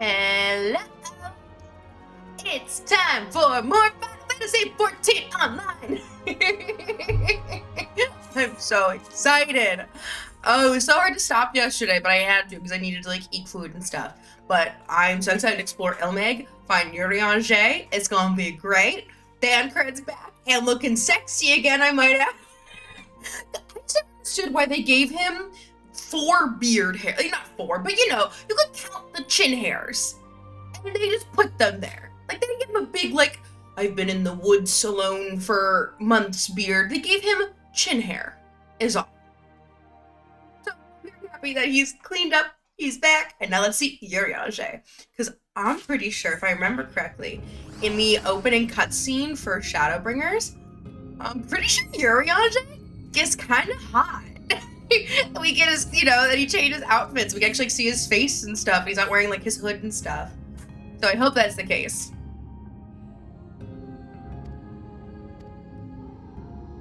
Hello! It's time for more Final Fantasy 14 Online! I'm so excited! Oh, it was so hard to stop yesterday, but I had to because I needed to like eat food and stuff. But I'm so excited to explore mheg, find mheg. It's gonna be great. Thancred's back and looking sexy again, I might add. I just never understood why they gave him 4 beard hair. Like, not 4, but you know, you could count the chin hairs. And they just put them there. Like, they didn't give him a big, like, I've been in the woods alone for months beard. They gave him chin hair, is all. So, I'm very happy that he's cleaned up, he's back, and now let's see Urianger. Because I'm pretty sure, if I remember correctly, in the opening cutscene for Shadowbringers, I'm pretty sure Urianger is kind of hot. We get his, you know, that he changes outfits. We can actually see his face and stuff. He's not wearing, like, his hood and stuff. So I hope that's the case.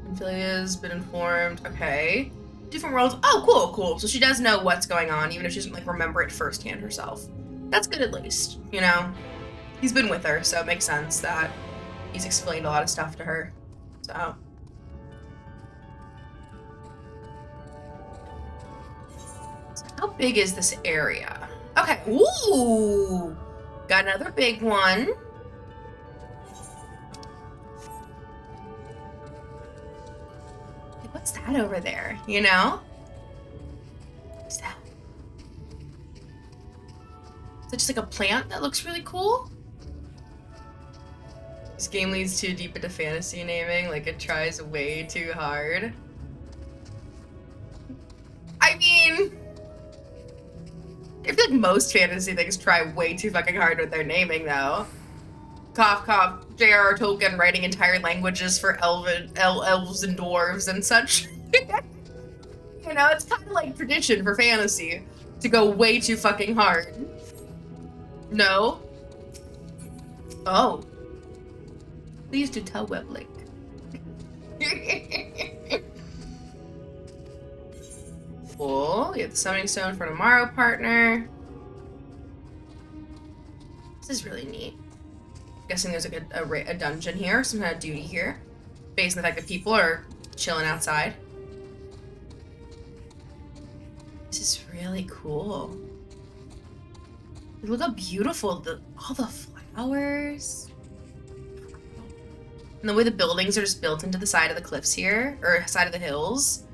Amphilia's been informed. Okay. Different worlds. Oh, cool. So she does know what's going on, even if she doesn't, like, remember it firsthand herself. That's good at least, you know? He's been with her, so it makes sense that he's explained a lot of stuff to her. So... how big is this area? Okay, ooh! Got another big one. What's that over there, you know? What's that? Is it just like a plant that looks really cool? This game leads too deep into fantasy naming, like it tries way too hard. I mean... I feel like most fantasy things try way too fucking hard with their naming, though. Cough, cough, J.R.R. Tolkien writing entire languages for elves and dwarves and such. You know, it's kind of like tradition for fantasy to go way too fucking hard. No? Oh. Please do tell Weblink. Cool. We have the summoning stone for an Amaro partner. This is really neat. I'm guessing there's like a dungeon here, some kind of duty here, based on the fact that people are chilling outside. This is really cool. Look how beautiful all the flowers. And the way the buildings are just built into the side of the cliffs here, or side of the hills.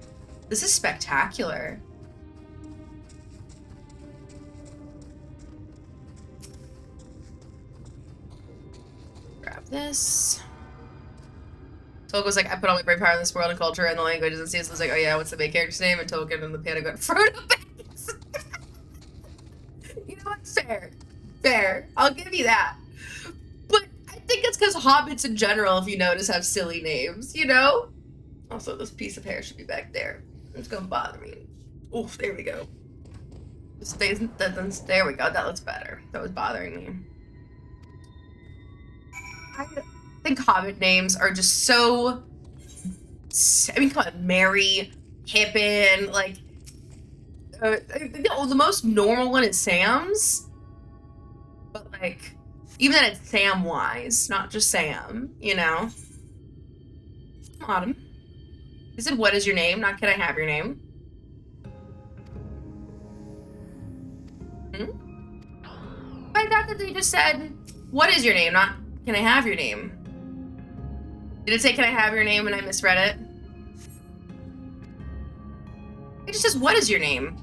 This is spectacular. Grab this. Tolkien was like, I put all my brain power in this world and culture and the languages, and CS was like, oh yeah, what's the main character's name? And Tolkien and the panda got Frodo Baggins. You know what? Fair. I'll give you that. But I think it's because hobbits in general, if you notice, have silly names, you know? Also, this piece of hair should be back there. It's gonna bother me. Oof, there we go. There we go. That looks better. That was bothering me. I think hobbit names are just so... I mean, come on. Mary, Pippin, like... the most normal one is Sam's. But, like, even then it's Samwise, not just Sam, you know? Autumn. He said, what is your name? Not can I have your name? I thought that they just said, what is your name? Not can I have your name? Did it say can I have your name and I misread it? It just says, what is your name?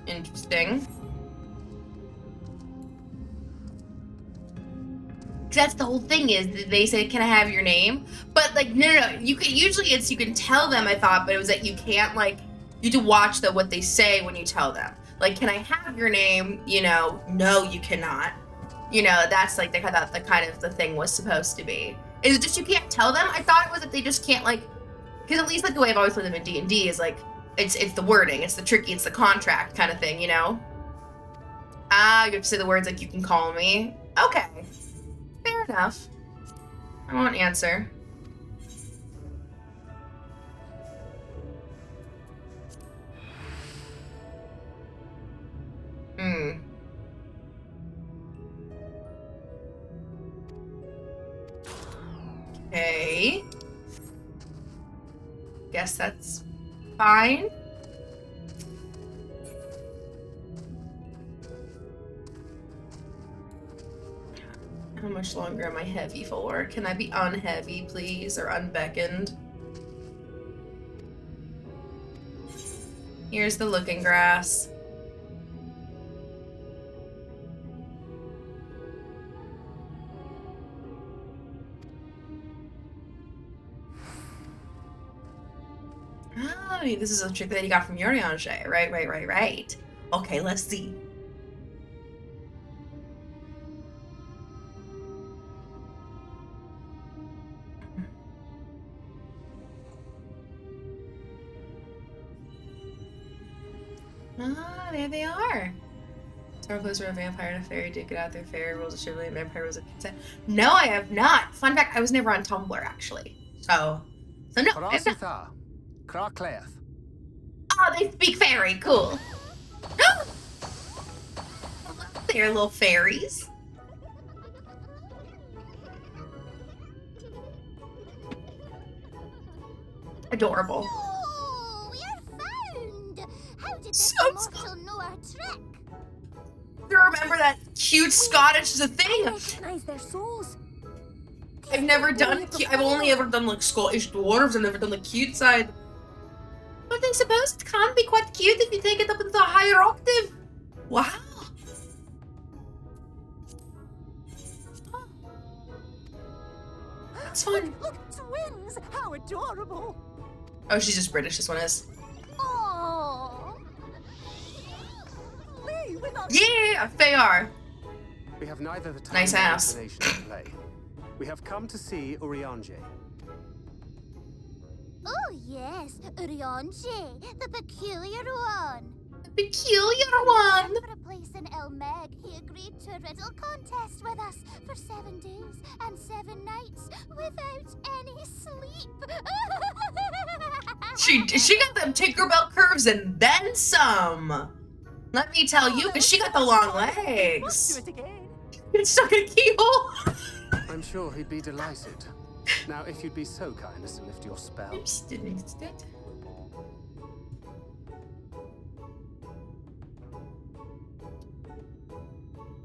Interesting. That's the whole thing is they say, can I have your name? But like, no. You can usually you can tell them, I thought, but it was that you can't like, you have to watch what they say when you tell them. Like, can I have your name? You know, no, you cannot. You know, that's like, I thought the kind of the thing was supposed to be. Is it just you can't tell them? I thought it was that they just can't like, because at least like the way I've always played them in D&D is like, it's the wording, it's the tricky, it's the contract kind of thing, you know? You have to say the words like, you can call me. Okay. Fair enough. I won't answer. Okay. Guess that's fine. How much longer am I heavy for? Can I be unheavy, please? Or unbeckoned? Here's the looking grass. Oh, this is a trick that you got from Urianger. Right. Okay, let's see. Ah, there they are. Star clothes were a vampire and a fairy did get out their fairy rules of chivalry and vampire was a consent. No, I have not. Fun fact, I was never on Tumblr actually. So no, I have not. Oh, they speak fairy. Cool. They're little fairies. Adorable. Oh, we are found. How did So this mortal know our trick? You remember that cute Scottish is a thing? I recognize their souls. I've never done. I've only ever done like Scottish dwarves. I've never done the cute side. But I suppose it can be quite cute if you take it up into a higher octave. Wow. That's fun. Look, twins! How adorable! Oh, she's just British. This one is. Oh. Lee, we're not... Yeah, they are. We have neither the time Nice nor ass. inclination to play. We have come to see Urianger. Oh yes, Urianger, the peculiar one. The peculiar one. For a place in mheg, he agreed to a riddle contest with us for 7 days and 7 nights without any sleep. She got them Tinkerbell curves and then some. Let me tell you, because she got the long Let's legs. do it again. It's stuck in a keyhole. I'm sure he'd be delighted. Now, if you'd be so kind as to lift your spell. Just didn't exist.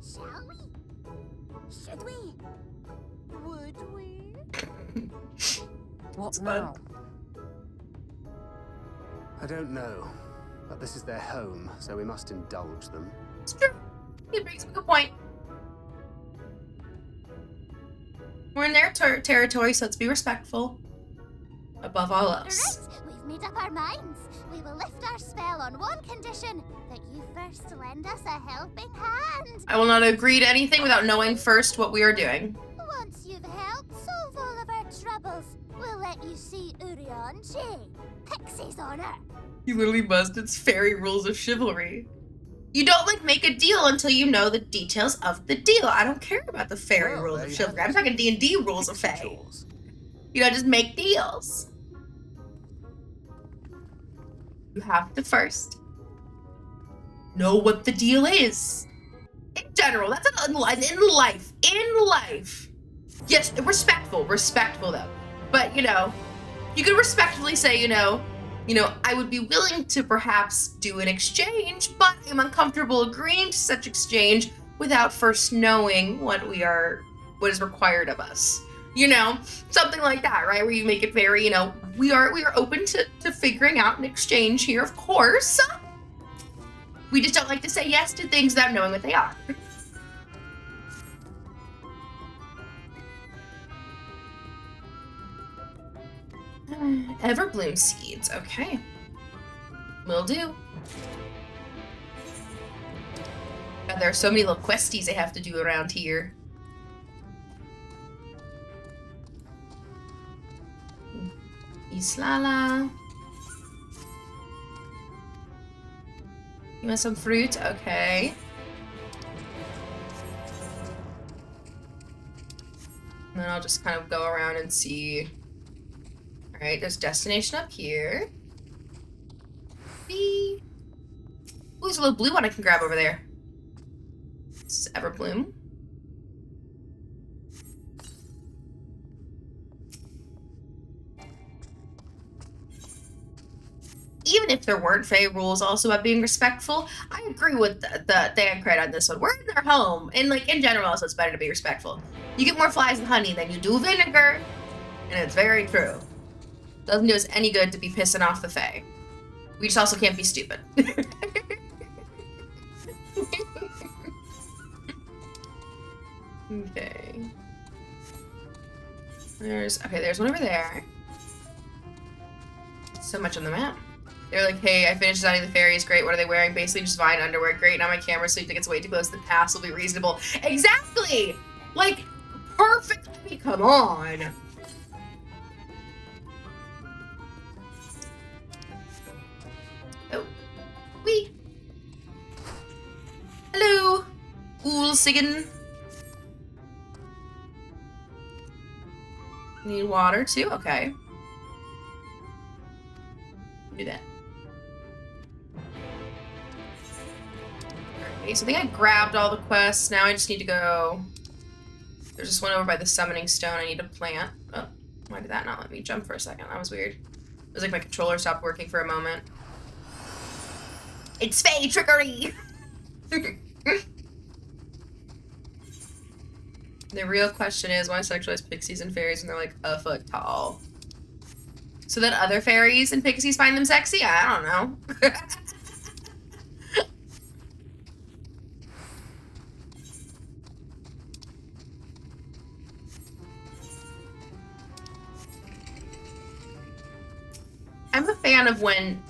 Shall we? Should we? Would we? What It's now? I don't know, but this is their home, so we must indulge them. It's true. He brings up a good point. We're in their territory, so let's be respectful. Above all else. Right, we've made up our minds. We will lift our spell on one condition, that you first lend us a helping hand. I will not agree to anything without knowing first what we are doing. Once you've helped solve all of our troubles, we'll let you see Urianger. Pixie's honor. You literally buzzed its fairy rules of chivalry. You don't like make a deal until you know the details of the deal. I don't care about the fairy Well, rules there of you chivalry. have I'm it. talking D&D rules of fae. Chores. You gotta just make deals. You have to first know what the deal is. In general, that's in life. In life. Yes, respectful though. But you know, you could respectfully say, you know, I would be willing to perhaps do an exchange, but I'm uncomfortable agreeing to such exchange without first knowing what is required of us. You know, something like that, right? Where you make it very, you know, we are open to figuring out an exchange here, of course. We just don't like to say yes to things without knowing what they are. Everbloom seeds, okay. Will do. God, there are so many little questies I have to do around here. Islala. You want some fruit? Okay. And then I'll just kind of go around and see. Alright, there's destination up here. Whee! Ooh, there's a little blue one I can grab over there. This is Everbloom. even if there weren't Fae rules also about being respectful, I agree with the Dan credit on this one. We're in their home, and like in general, so it's better to be respectful. You get more flies and honey than you do vinegar, and it's very true. Doesn't do us any good to be pissing off the Fae. We just also can't be stupid. Okay. There's one over there. So much on the map. They're like, hey, I finished designing the fairies. Great. What are they wearing? Basically just Vine underwear. Great. Now my camera, so you think it's way too close. The pass will be reasonable. Exactly. Like, perfect. I mean, come on. Oh. Wee. Hello. Oolsigan. Need water too? Okay. Do that. Okay, so I think I grabbed all the quests. Now I just need to go. There's just one over by the summoning stone I need to plant. Oh, why did that not let me jump for a second? That was weird. It was like my controller stopped working for a moment. It's Fae trickery! The real question is why sexualize pixies and fairies when they're like a foot tall? So that other fairies and pixies find them sexy? I don't know. I'm a fan of when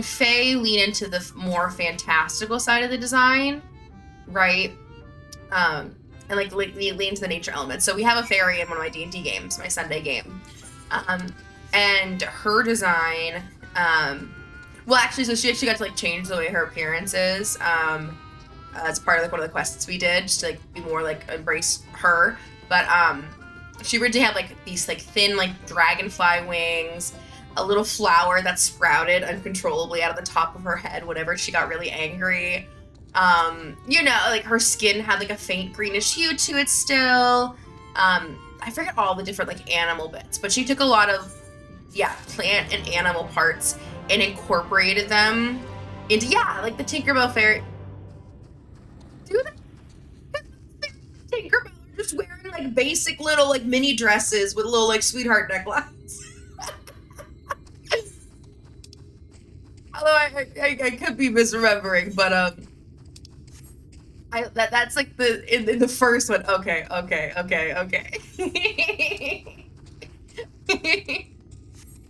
Fae lean into the more fantastical side of the design, right? And like lean into the nature element. So we have a fairy in one of my D&D games, my Sunday game. And her design, well, actually, so she actually got to like change the way her appearance is, as part of like one of the quests we did, just to like be more like embrace her. But she originally had like these like thin like dragonfly wings, a little flower that sprouted uncontrollably out of the top of her head whenever she got really angry. You know, like her skin had like a faint greenish hue to it still. I forget all the different like animal bits, but she took a lot of, plant and animal parts and incorporated them into, like the Tinkerbell fairy. Dude, Tinkerbell are just wearing like basic little like mini dresses with little like sweetheart necklines. Although I could be misremembering, but that's like in the first one. Okay.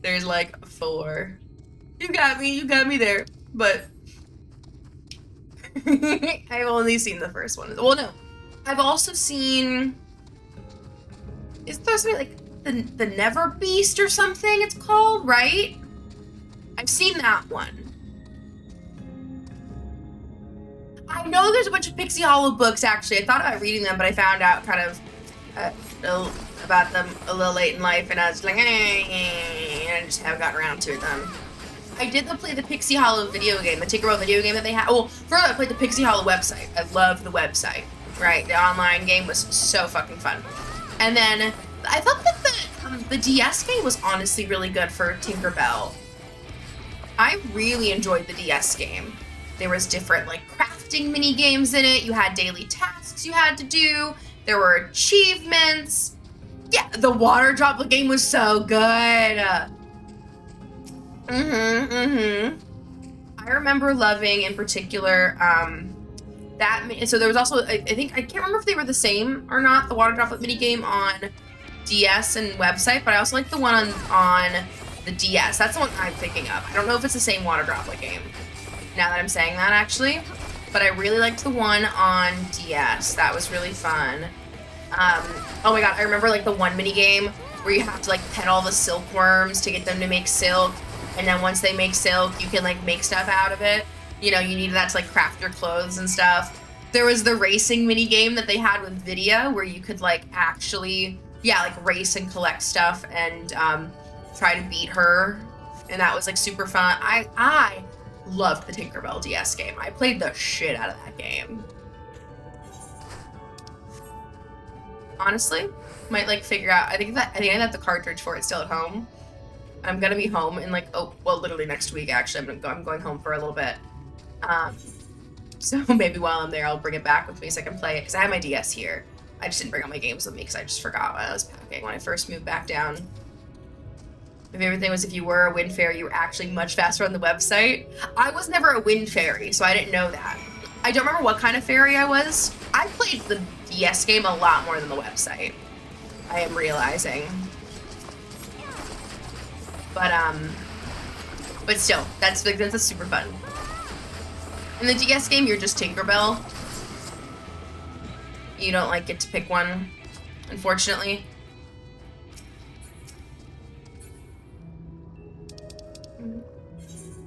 There's like 4. You got me there, but I've only seen the first one. Well, no, I've also seen. Is there something like the Never Beast or something? It's called, right? I've seen that one. I know there's a bunch of Pixie Hollow books, actually. I thought about reading them, but I found out kind of about them a little late in life, and I was like, and I just haven't gotten around to them. I did play the Pixie Hollow video game, the Tinkerbell video game that they had. Well, first I played the Pixie Hollow website. I love the website, right? The online game was so fucking fun. And then I thought that the DS game was honestly really good for Tinkerbell. I really enjoyed the DS game. There was different like crafting mini games in it. You had daily tasks you had to do. There were achievements. Yeah, the water droplet game was so good. I remember loving in particular that. So there was also I think I can't remember if they were the same or not. The water droplet mini game on DS and website, but I also like the one on the DS. That's the one I'm thinking of. I don't know if it's the same water droplet game. Now that I'm saying that, actually, but I really liked the one on DS. That was really fun. Oh my god, I remember like the one mini game where you have to like pet all the silkworms to get them to make silk, and then once they make silk, you can like make stuff out of it. You know, you needed that to like craft your clothes and stuff. There was the racing mini game that they had with Vidya where you could like actually, like race and collect stuff and try to beat her, and that was like super fun. I loved the Tinkerbell DS game. I played the shit out of that game. Honestly, might like figure out. I think I have the cartridge for it still at home. I'm gonna be home in like, oh, well, literally next week, actually. I'm going home for a little bit. So maybe while I'm there, I'll bring it back with me so I can play it, because I have my DS here. I just didn't bring all my games with me because I just forgot when I was packing when I first moved back down. My favorite thing was if you were a wind fairy, you were actually much faster on the website. I was never a wind fairy, so I didn't know that. I don't remember what kind of fairy I was. I played the DS game a lot more than the website. I am realizing. But still, that's super fun. In the DS game, you're just Tinkerbell. You don't like get to pick one, unfortunately.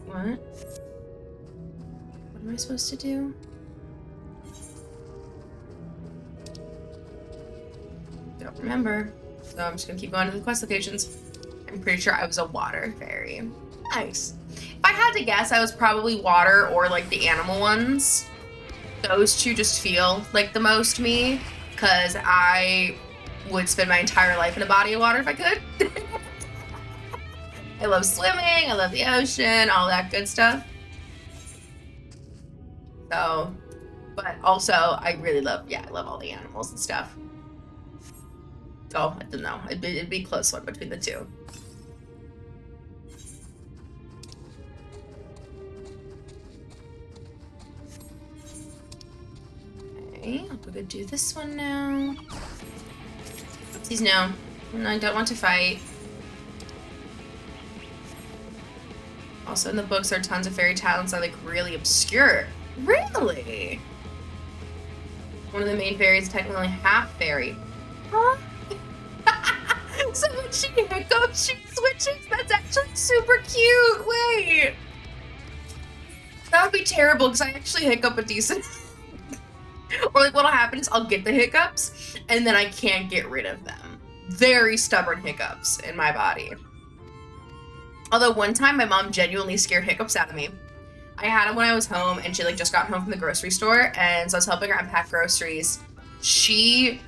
What? What am I supposed to do? Don't remember. So I'm just gonna keep going to the quest locations. I'm pretty sure I was a water fairy. Nice. If I had to guess, I was probably water or like the animal ones. Those two just feel like the most me, because I would spend my entire life in a body of water if I could. I love swimming, I love the ocean, all that good stuff. So, but also I really love, I love all the animals and stuff. So, I don't know, it'd be a close one between the two. Okay, I'll go do this one now. Oopsies, no. No, I don't want to fight. Also in the books, there are tons of fairy talents that are like really obscure. Really? One of the main fairies is technically only half fairy. Huh? So when she hiccups, she switches? That's actually super cute. Wait. That would be terrible because I actually hiccup a decent. Or like what'll happen is I'll get the hiccups and then I can't get rid of them. Very stubborn hiccups in my body. Although one time my mom genuinely scared hiccups out of me. I had them when I was home and she like just got home from the grocery store, and so I was helping her unpack groceries. She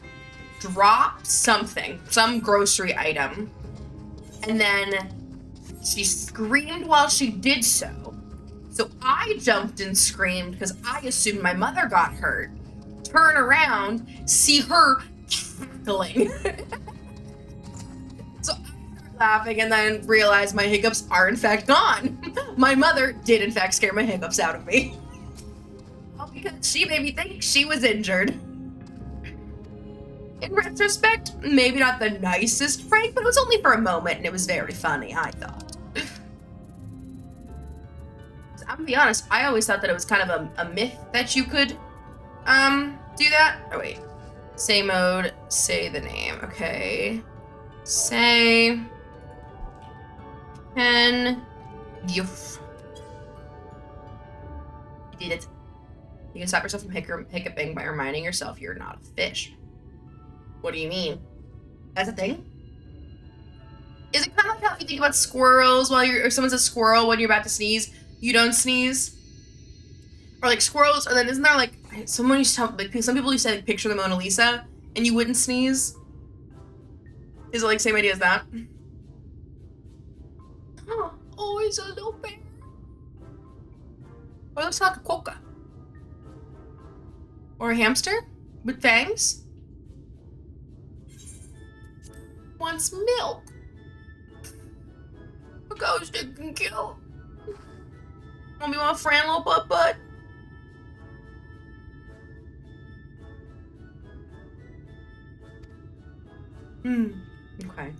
dropped something, some grocery item, and then she screamed while she did so. So I jumped and screamed because I assumed my mother got hurt. Turn around, see her cackling. So laughing and then realized my hiccups are in fact gone. My mother did in fact scare my hiccups out of me. All because she made me think she was injured. In retrospect, maybe not the nicest prank, but it was only for a moment and it was very funny, I thought. I'm gonna be honest, I always thought that it was kind of a myth that you could do that. Oh wait. Say mode, say the name. Okay. Say Ken Yuf. You did it. You can stop yourself from hiccuping by reminding yourself you're not a fish. What do you mean? That's a thing? Is it kind of like how you think about squirrels while if someone's a squirrel when you're about to sneeze, you don't sneeze? Or like squirrels, or then isn't there like, someone used to tell, like some people used to like, picture the Mona Lisa and you wouldn't sneeze? Is it like same idea as that? Oh, it's a little bear. Or it looks like a quokka. Or a hamster with fangs. Wants milk. A ghost it can kill. Want me my friend, little butt? Okay.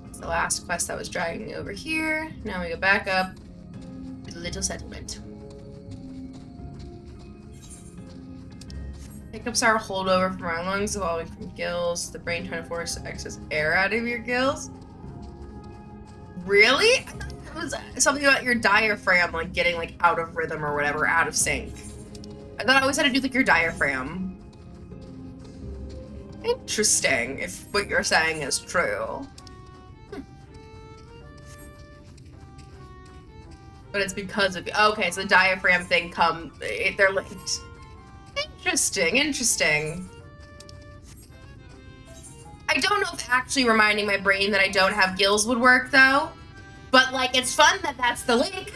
It's the last quest that was dragging me over here. Now we go back up to the little settlement. Hiccups are a holdover from our lungs evolving from gills. The brain trying to force excess air out of your gills. Really? I thought it was something about your diaphragm, like getting like out of rhythm or whatever, out of sync. I thought it always had to do with like your diaphragm. Interesting, if what you're saying is true. But it's because of, okay, so the diaphragm thing they're linked. Interesting. I don't know if actually reminding my brain that I don't have gills would work, though. But, like, it's fun that that's the link.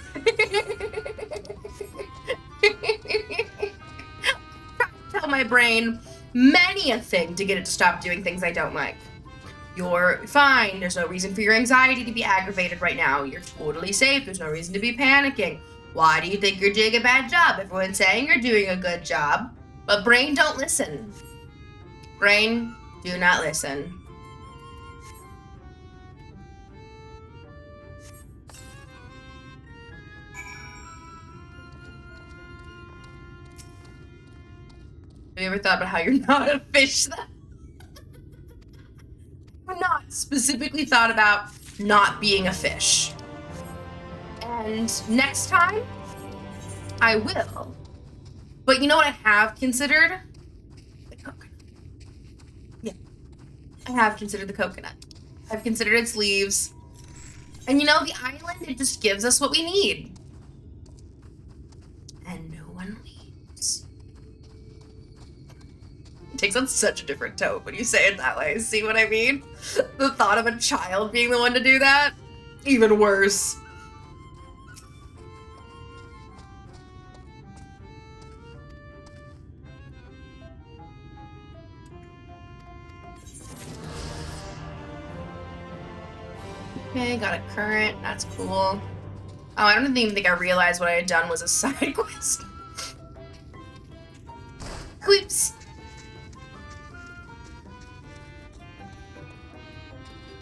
Tell my brain many a thing to get it to stop doing things I don't like. You're fine. There's no reason for your anxiety to be aggravated right now. You're totally safe. There's no reason to be panicking. Why do you think you're doing a bad job? Everyone's saying you're doing a good job. But brain, don't listen. Brain, do not listen. Have you ever thought about how you're not a fish? I've not specifically thought about not being a fish. And next time, I will. But you know what I have considered? The coconut. Yeah. I have considered the coconut. I've considered its leaves. And you know, the island, it just gives us what we need. And no one leaves. It takes on such a different tone when you say it that way. See what I mean? The thought of a child being the one to do that? Even worse. Okay, got a current. That's cool. Oh, I don't even think I realized what I had done was a side quest. Oops.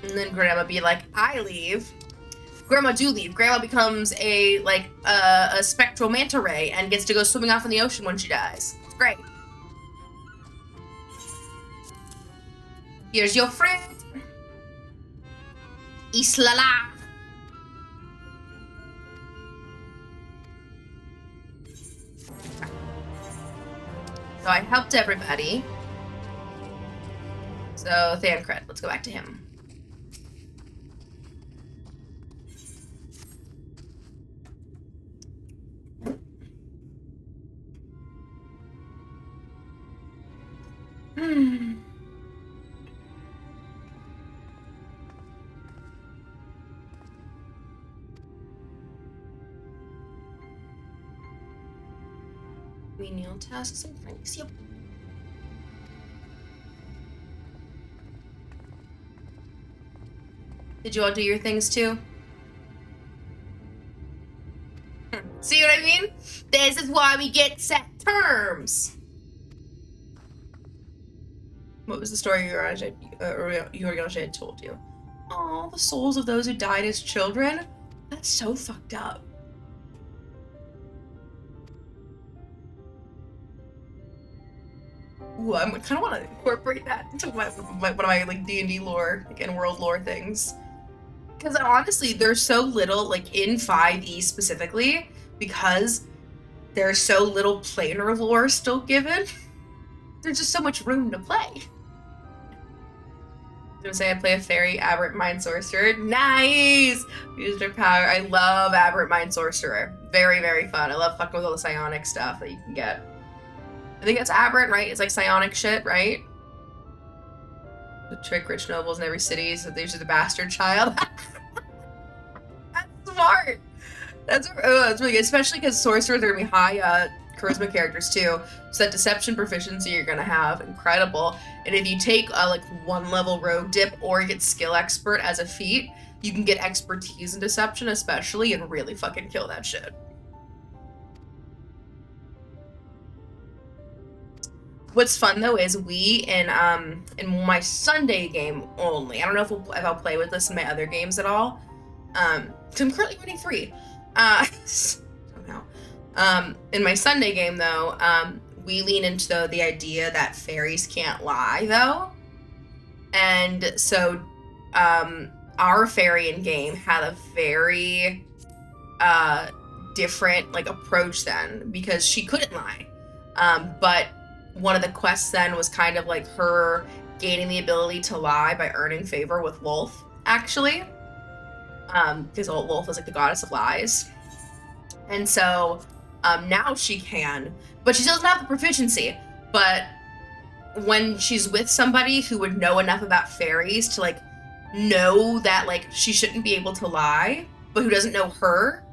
And then Grandma be like, I leave. Grandma do leave. Grandma becomes a spectral manta ray and gets to go swimming off in the ocean when she dies. It's great. Here's your friend. Islala. So I helped everybody. So Thancred, let's go back to him. Menial tasks and pranks. Yep. Did you all do your things too? See what I mean? This is why we get set terms. What was the story Urianger had told you? Oh, the souls of those who died as children? That's so fucked up. Ooh, I kind of want to incorporate that into one of my like D&D lore, like in world lore things. Because honestly, there's so little, like in 5e specifically, because there's so little planar lore still given, there's just so much room to play. I'm gonna say I play a fairy aberrant mind sorcerer. Nice! Used her power. I love aberrant mind sorcerer. Very, very fun. I love fucking with all the psionic stuff that you can get. I think that's aberrant, right? It's like psionic shit, right? The trick rich nobles in every city, so they're just a bastard child. That's smart. That's really good, especially because sorcerers are gonna be high charisma characters too. So that deception proficiency you're gonna have, incredible. And if you take a like 1 level rogue dip or get skill expert as a feat, you can get expertise in deception, especially, and really fucking kill that shit. What's fun though is we in my Sunday game only. I don't know if I'll play with this in my other games at all. So I'm currently running 3. Somehow. In my Sunday game though, we lean into the idea that fairies can't lie though, and so our fairy in game had a very different like approach then because she couldn't lie, but one of the quests then was kind of like her gaining the ability to lie by earning favor with Wolf, actually. Because Wolf is like the goddess of lies. And so now she can, but she still doesn't have the proficiency. But when she's with somebody who would know enough about fairies to like know that like she shouldn't be able to lie, but who doesn't know her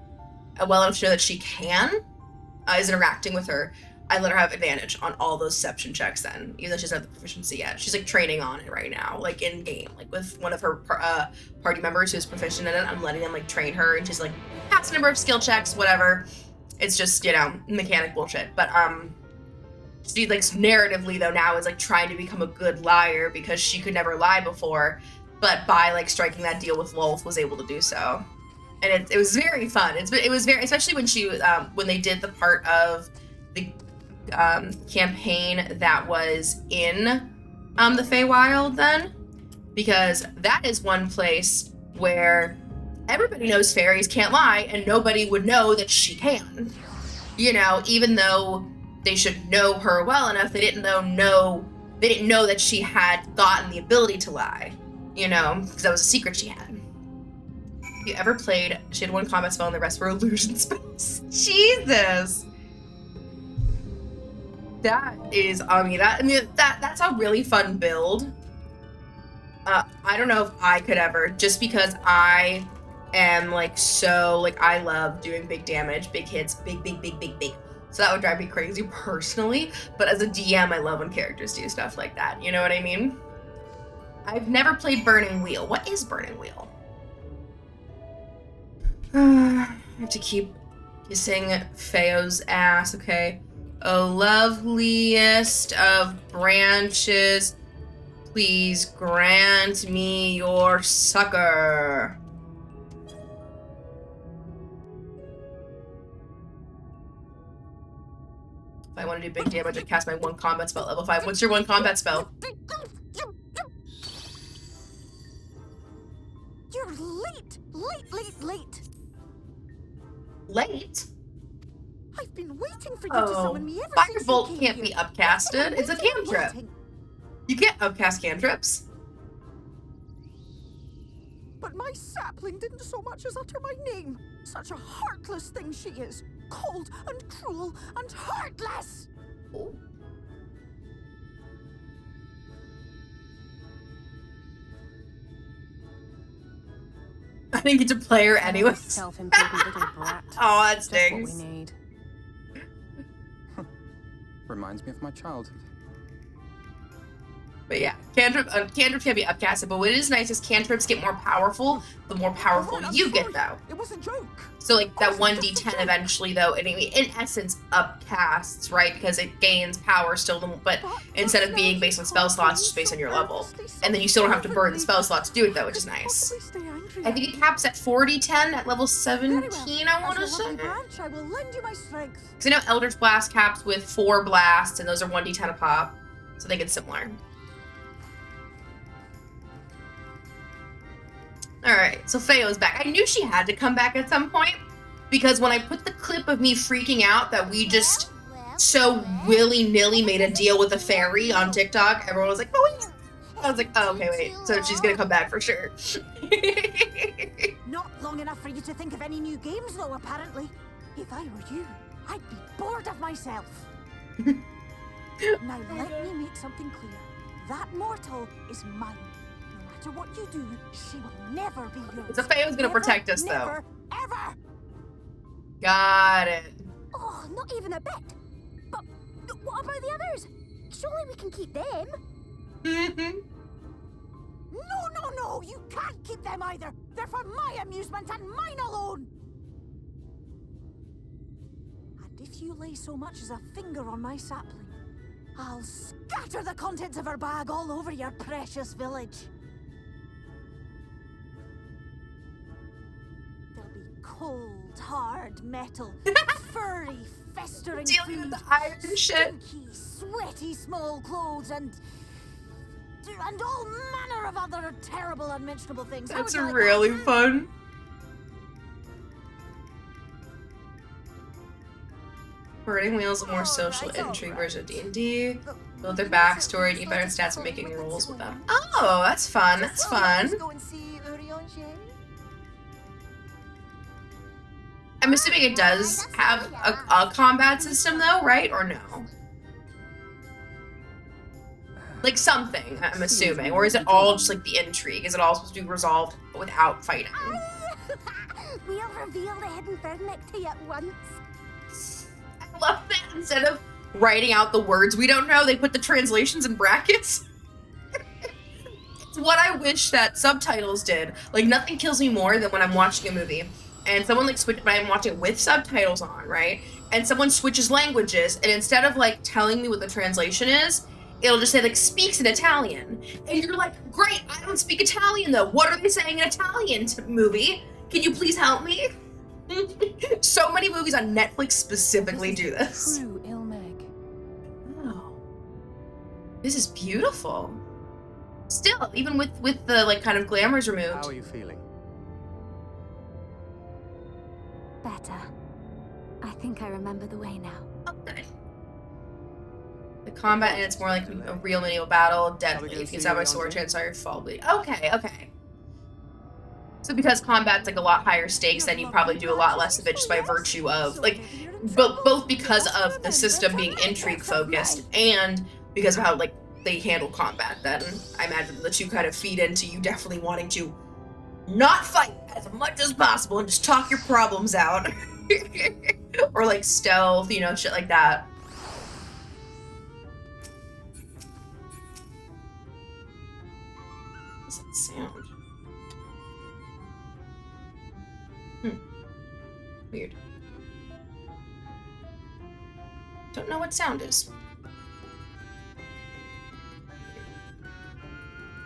well enough to know that she can, is interacting with her, I let her have advantage on all those deception checks then, even though she doesn't have the proficiency yet. She's like training on it right now, like in game, like with one of her party members who's proficient in it. I'm letting them like train her, and she's like pass a number of skill checks, whatever. It's just, you know, mechanic bullshit. But she like narratively though now is like trying to become a good liar because she could never lie before, but by like striking that deal with Lolth was able to do so. And it was very fun. It was very, especially when she when they did the part of the campaign that was in the Feywild then, because that is one place where everybody knows fairies can't lie and nobody would know that she can. You know, even though they should know her well enough, they didn't know that she had gotten the ability to lie, you know, because that was a secret she had. Have you ever played, she had one combat spell and the rest were illusion spells? Jesus. That's a really fun build. I don't know if I could ever, just because I am like so, like I love doing big damage, big hits, big. So that would drive me crazy personally, but as a DM, I love when characters do stuff like that. You know what I mean? I've never played Burning Wheel. What is Burning Wheel? I have to keep kissing Feo's ass, okay? Oh, loveliest of branches, please grant me your succor. If I want to do big damage, I cast my one combat spell level 5. What's your one combat spell? You're late! Late! Late? I've been waiting for you to summon me ever since Firebolt you came can't here. be upcasted. It's a cantrip. You can't upcast cantrips. But my sapling didn't so much as utter my name. Such a heartless thing she is. Cold and cruel and heartless. Ooh. I didn't get to play her anyways. Self-important little brat. Oh, that Just what stings. we need. Reminds me of my childhood. But yeah, cantrips can be upcasted, but what is nice is cantrips get more powerful the more powerful you get though. It was a joke. So like that 1d10 eventually though, anyway, in essence upcasts, right? Because it gains power still, but instead of being based on spell slots, it's just based on your level. And then you still don't have to burn the spell slot to do it though, which is nice. I think it caps at 40-10 at level 17, I want to say. I will lend you my strength. Because I know Eldritch Blast caps with 4 blasts, and those are 1d10 a pop. So I think it's similar. Alright, so Feo's back. I knew she had to come back at some point, because when I put the clip of me freaking out that we just so willy-nilly made a deal with a fairy on TikTok, everyone was like, oh wait. I was like, oh, okay, wait. So she's gonna come back for sure. Not long enough for you to think of any new games, though, apparently. If I were you, I'd be bored of myself. Now, let me make something clear. That mortal is mine. No matter what you do, she will never be yours. So Feo's gonna protect us, though. Never, ever! Got it. Oh, not even a bit. But what about the others? Surely we can keep them. No, you can't keep them either. They're for my amusement and mine alone. And if you lay so much as a finger on my sapling, I'll scatter the contents of her bag all over your precious village. There'll be cold, hard metal, furry, festering Dealing with food, the iron shit. stinky, sweaty small clothes, and all manner of other terrible, unmentionable things. How That's would you like really that? fun. Burning Wheel is a more social intrigue version of D&D. Build their backstory and get better stats at making rolls with them. Oh, that's fun. That's fun. Let's go and see Urianger. I'm assuming it does have a combat system though, right? Or no? Like something, I'm assuming. Or is it all just like the intrigue? Is it all supposed to be resolved without fighting? We'll reveal the hidden verdict to you at once. I love that instead of writing out the words we don't know, they put the translations in brackets. It's what I wish that subtitles did. Like, nothing kills me more than when I'm watching a movie and someone like but I'm watching it with subtitles on, right? And someone switches languages, and instead of like telling me what the translation is, it'll just say like speaks in Italian. And you're like, great, I don't speak Italian though. What are they saying in Italian, movie? Can you please help me? So many movies on Netflix specifically do this. True mheg. Oh. This is beautiful. Still, even with the like kind of glamours How removed. are you feeling? Better. I think I remember the way now. Oh, good. The combat and it's more like a real medieval battle, deadly. If you can stab my sword, chance are fall bleed. Okay. So because combat's like a lot higher stakes, then you probably do a lot less of it just by virtue of like both because of the system being intrigue focused and because of how like they handle combat. Then I imagine the two kind of feed into you definitely wanting to not fight as much as possible and just talk your problems out. Or like stealth, you know, shit like that. What's that sound? Weird. Don't know what sound is.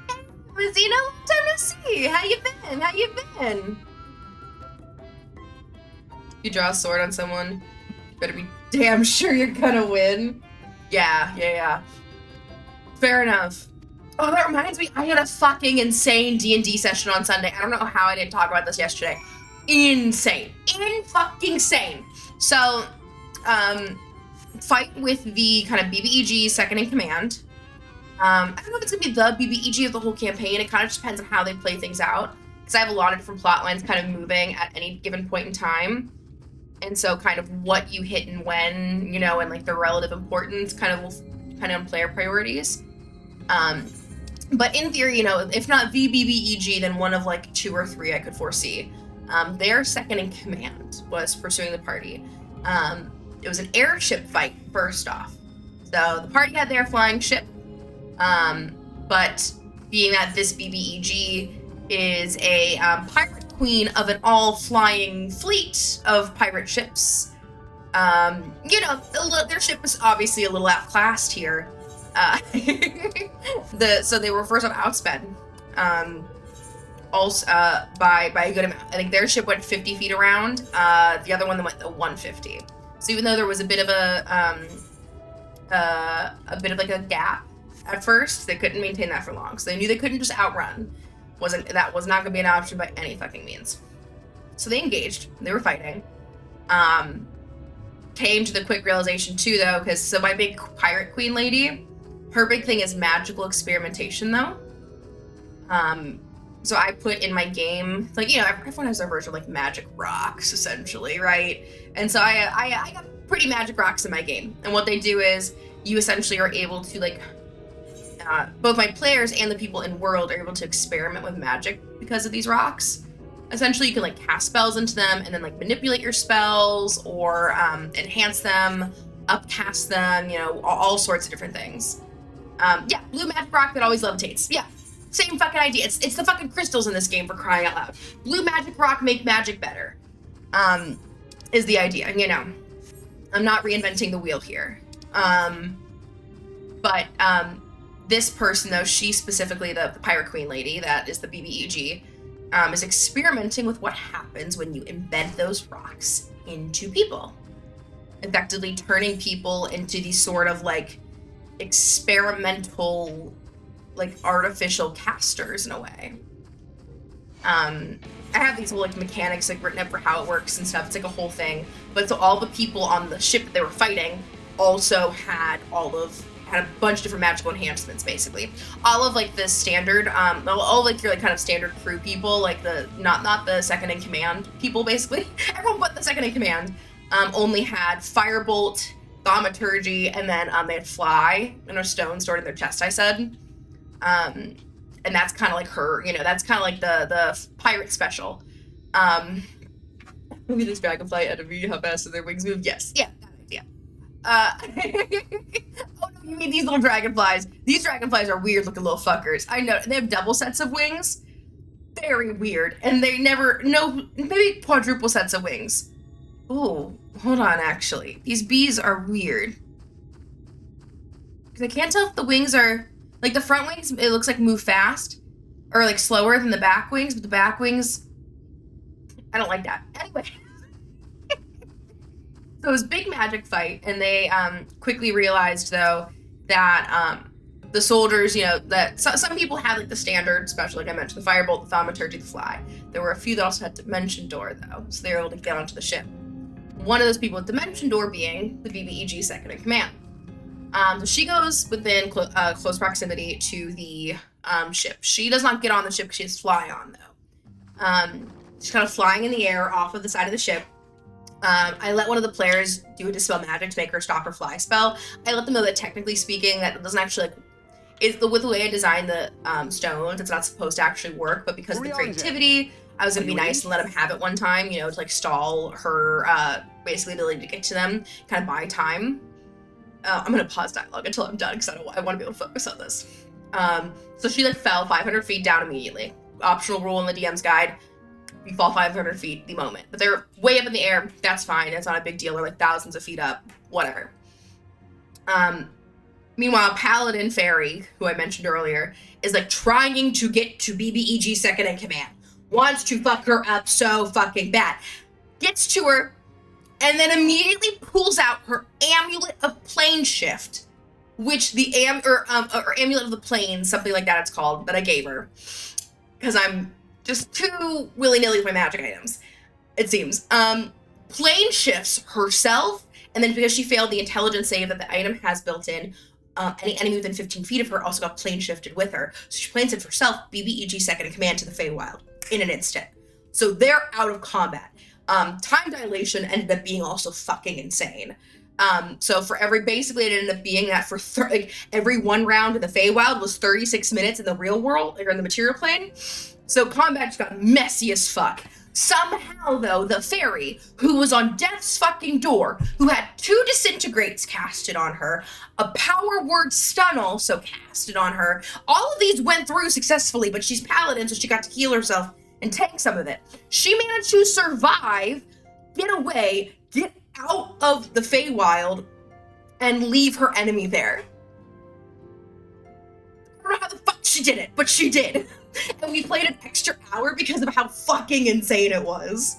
Hey, Rosina, long time no see. How you been? You draw a sword on someone, you better be damn sure you're gonna win. Yeah. Fair enough. Oh, that reminds me, I had a fucking insane D&D session on Sunday. I don't know how I didn't talk about this yesterday. Insane. In-fucking-sane. So, fight with the kind of BBEG second in command. I don't know if it's gonna be the BBEG of the whole campaign. It kind of just depends on how they play things out. Because I have a lot of different plot lines kind of moving at any given point in time. And so kind of what you hit and when, you know, and like the relative importance kind of will depend on player priorities. But in theory, you know, if not the BBEG, then one of like 2 or 3 I could foresee. Their second in command was pursuing the party. It was an airship fight, first off. So the party had their flying ship, but being that this BBEG is a pirate queen of an all-flying fleet of pirate ships, you know, their ship was obviously a little outclassed here. So they were first off outsped. Also, by a good amount. I think their ship went 50 feet around. The other one went 150. So even though there was a bit of like a gap at first, they couldn't maintain that for long. So they knew they couldn't just outrun. That was not gonna be an option by any fucking means. So they engaged. They were fighting. Came to the quick realization too, though, because so my big pirate queen lady, her big thing is magical experimentation, though. So I put in my game, like, you know, everyone has their version of like magic rocks, essentially, right? And so I got pretty magic rocks in my game. And what they do is you essentially are able to like, both my players and the people in world are able to experiment with magic because of these rocks. Essentially, you can like cast spells into them and then like manipulate your spells or enhance them, upcast them, you know, all sorts of different things. Yeah, blue magic rock that always levitates. Yeah, same fucking idea. It's the fucking crystals in this game, for crying out loud. Blue magic rock make magic better, is the idea, you know. I'm not reinventing the wheel here. But this person, though, she specifically, the pirate queen lady, that is the BBEG, is experimenting with what happens when you embed those rocks into people. Effectively turning people into these sort of like experimental, like artificial casters in a way. I have these whole like mechanics like written up for how it works and stuff. It's like a whole thing. But so all the people on the ship that they were fighting also had a bunch of different magical enhancements, basically. All of like the standard, all like your like kind of standard crew people, like the not the second in command people, basically. Everyone but the second in command only had firebolt thaumaturgy, and then they had fly and a stone stored in their chest, I said. And that's kind of like her, you know, that's kind of like the pirate special. Maybe this dragonfly enemy, how fast do their wings move? Yes. Yeah, that idea. Oh no, you mean these little dragonflies. These dragonflies are weird looking little fuckers. I know, they have double sets of wings. Very weird. And they never, no, maybe quadruple sets of wings. Oh, hold on, actually. These bees are weird. Because I can't tell if the wings are, like the front wings, it looks like move fast. Or like slower than the back wings, but the back wings, I don't like that. Anyway. So it was a big magic fight, and they quickly realized, though, that the soldiers, you know, that some people had like the standard special, like I mentioned, the firebolt, the thaumaturgy, the fly. There were a few that also had dimension door, though, so they were able to get onto the ship. One of those people with dimension door being the BBEG second in command. So she goes within close proximity to the ship. She does not get on the ship because she has fly on, though. She's kind of flying in the air off of the side of the ship. I let one of the players do a dispel magic to make her stop her fly spell. I let them know that technically speaking, that doesn't actually with the way I designed the stones, it's not supposed to actually work, but because of the creativity, I was gonna be nice and let him have it one time, you know, to like stall her basically ability to get to them, kind of buy time. I'm gonna pause dialogue until I'm done because I want to be able to focus on this. So she like fell 500 feet down immediately. Optional rule in the DM's guide. You fall 500 feet the moment. But they're way up in the air. That's fine. It's not a big deal. They're like thousands of feet up. Whatever. Meanwhile, Paladin Fairy, who I mentioned earlier, is like trying to get to BBEG second in command. Wants to fuck her up so fucking bad. Gets to her, and then immediately pulls out her Amulet of Plane Shift, which the or Amulet of the Plane, something like that it's called, that I gave her. Because I'm just too willy-nilly with my magic items, it seems. Plane shifts herself, and then because she failed the intelligence save that the item has built in, any enemy within 15 feet of her also got plane shifted with her. So she plane shifts herself, BBEG second in command to the Feywild in an instant. So they're out of combat. Time dilation ended up being also fucking insane. So for basically it ended up being that for every one round in the Feywild was 36 minutes in the real world, or in the material plane. So combat just got messy as fuck. Somehow, though, the fairy, who was on death's fucking door, who had 2 disintegrates casted on her, a power word stun also casted on her, all of these went through successfully, but she's paladin, so she got to heal herself and tank some of it. She managed to survive, get away, get out of the Feywild, and leave her enemy there. I don't know how the fuck she did it, but she did. And we played an extra hour because of how fucking insane it was.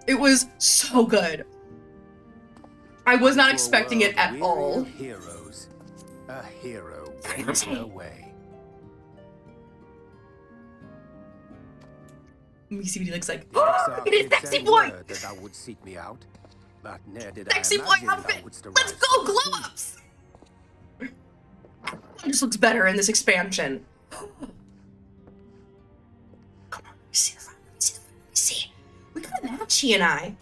It was so good. I was not expecting it at all. Heroes. A hero went her way. Let me see what he looks like. Oh, look at his sexy boy! That thou would seek me out, but ne'er did Sexy I boy imagine outfit! thou wouldst Let's arise go, so glow soon. ups! It just looks better in this expansion. Come on, let me see the front. Let me see the front. Let me see. We got a match, he and I.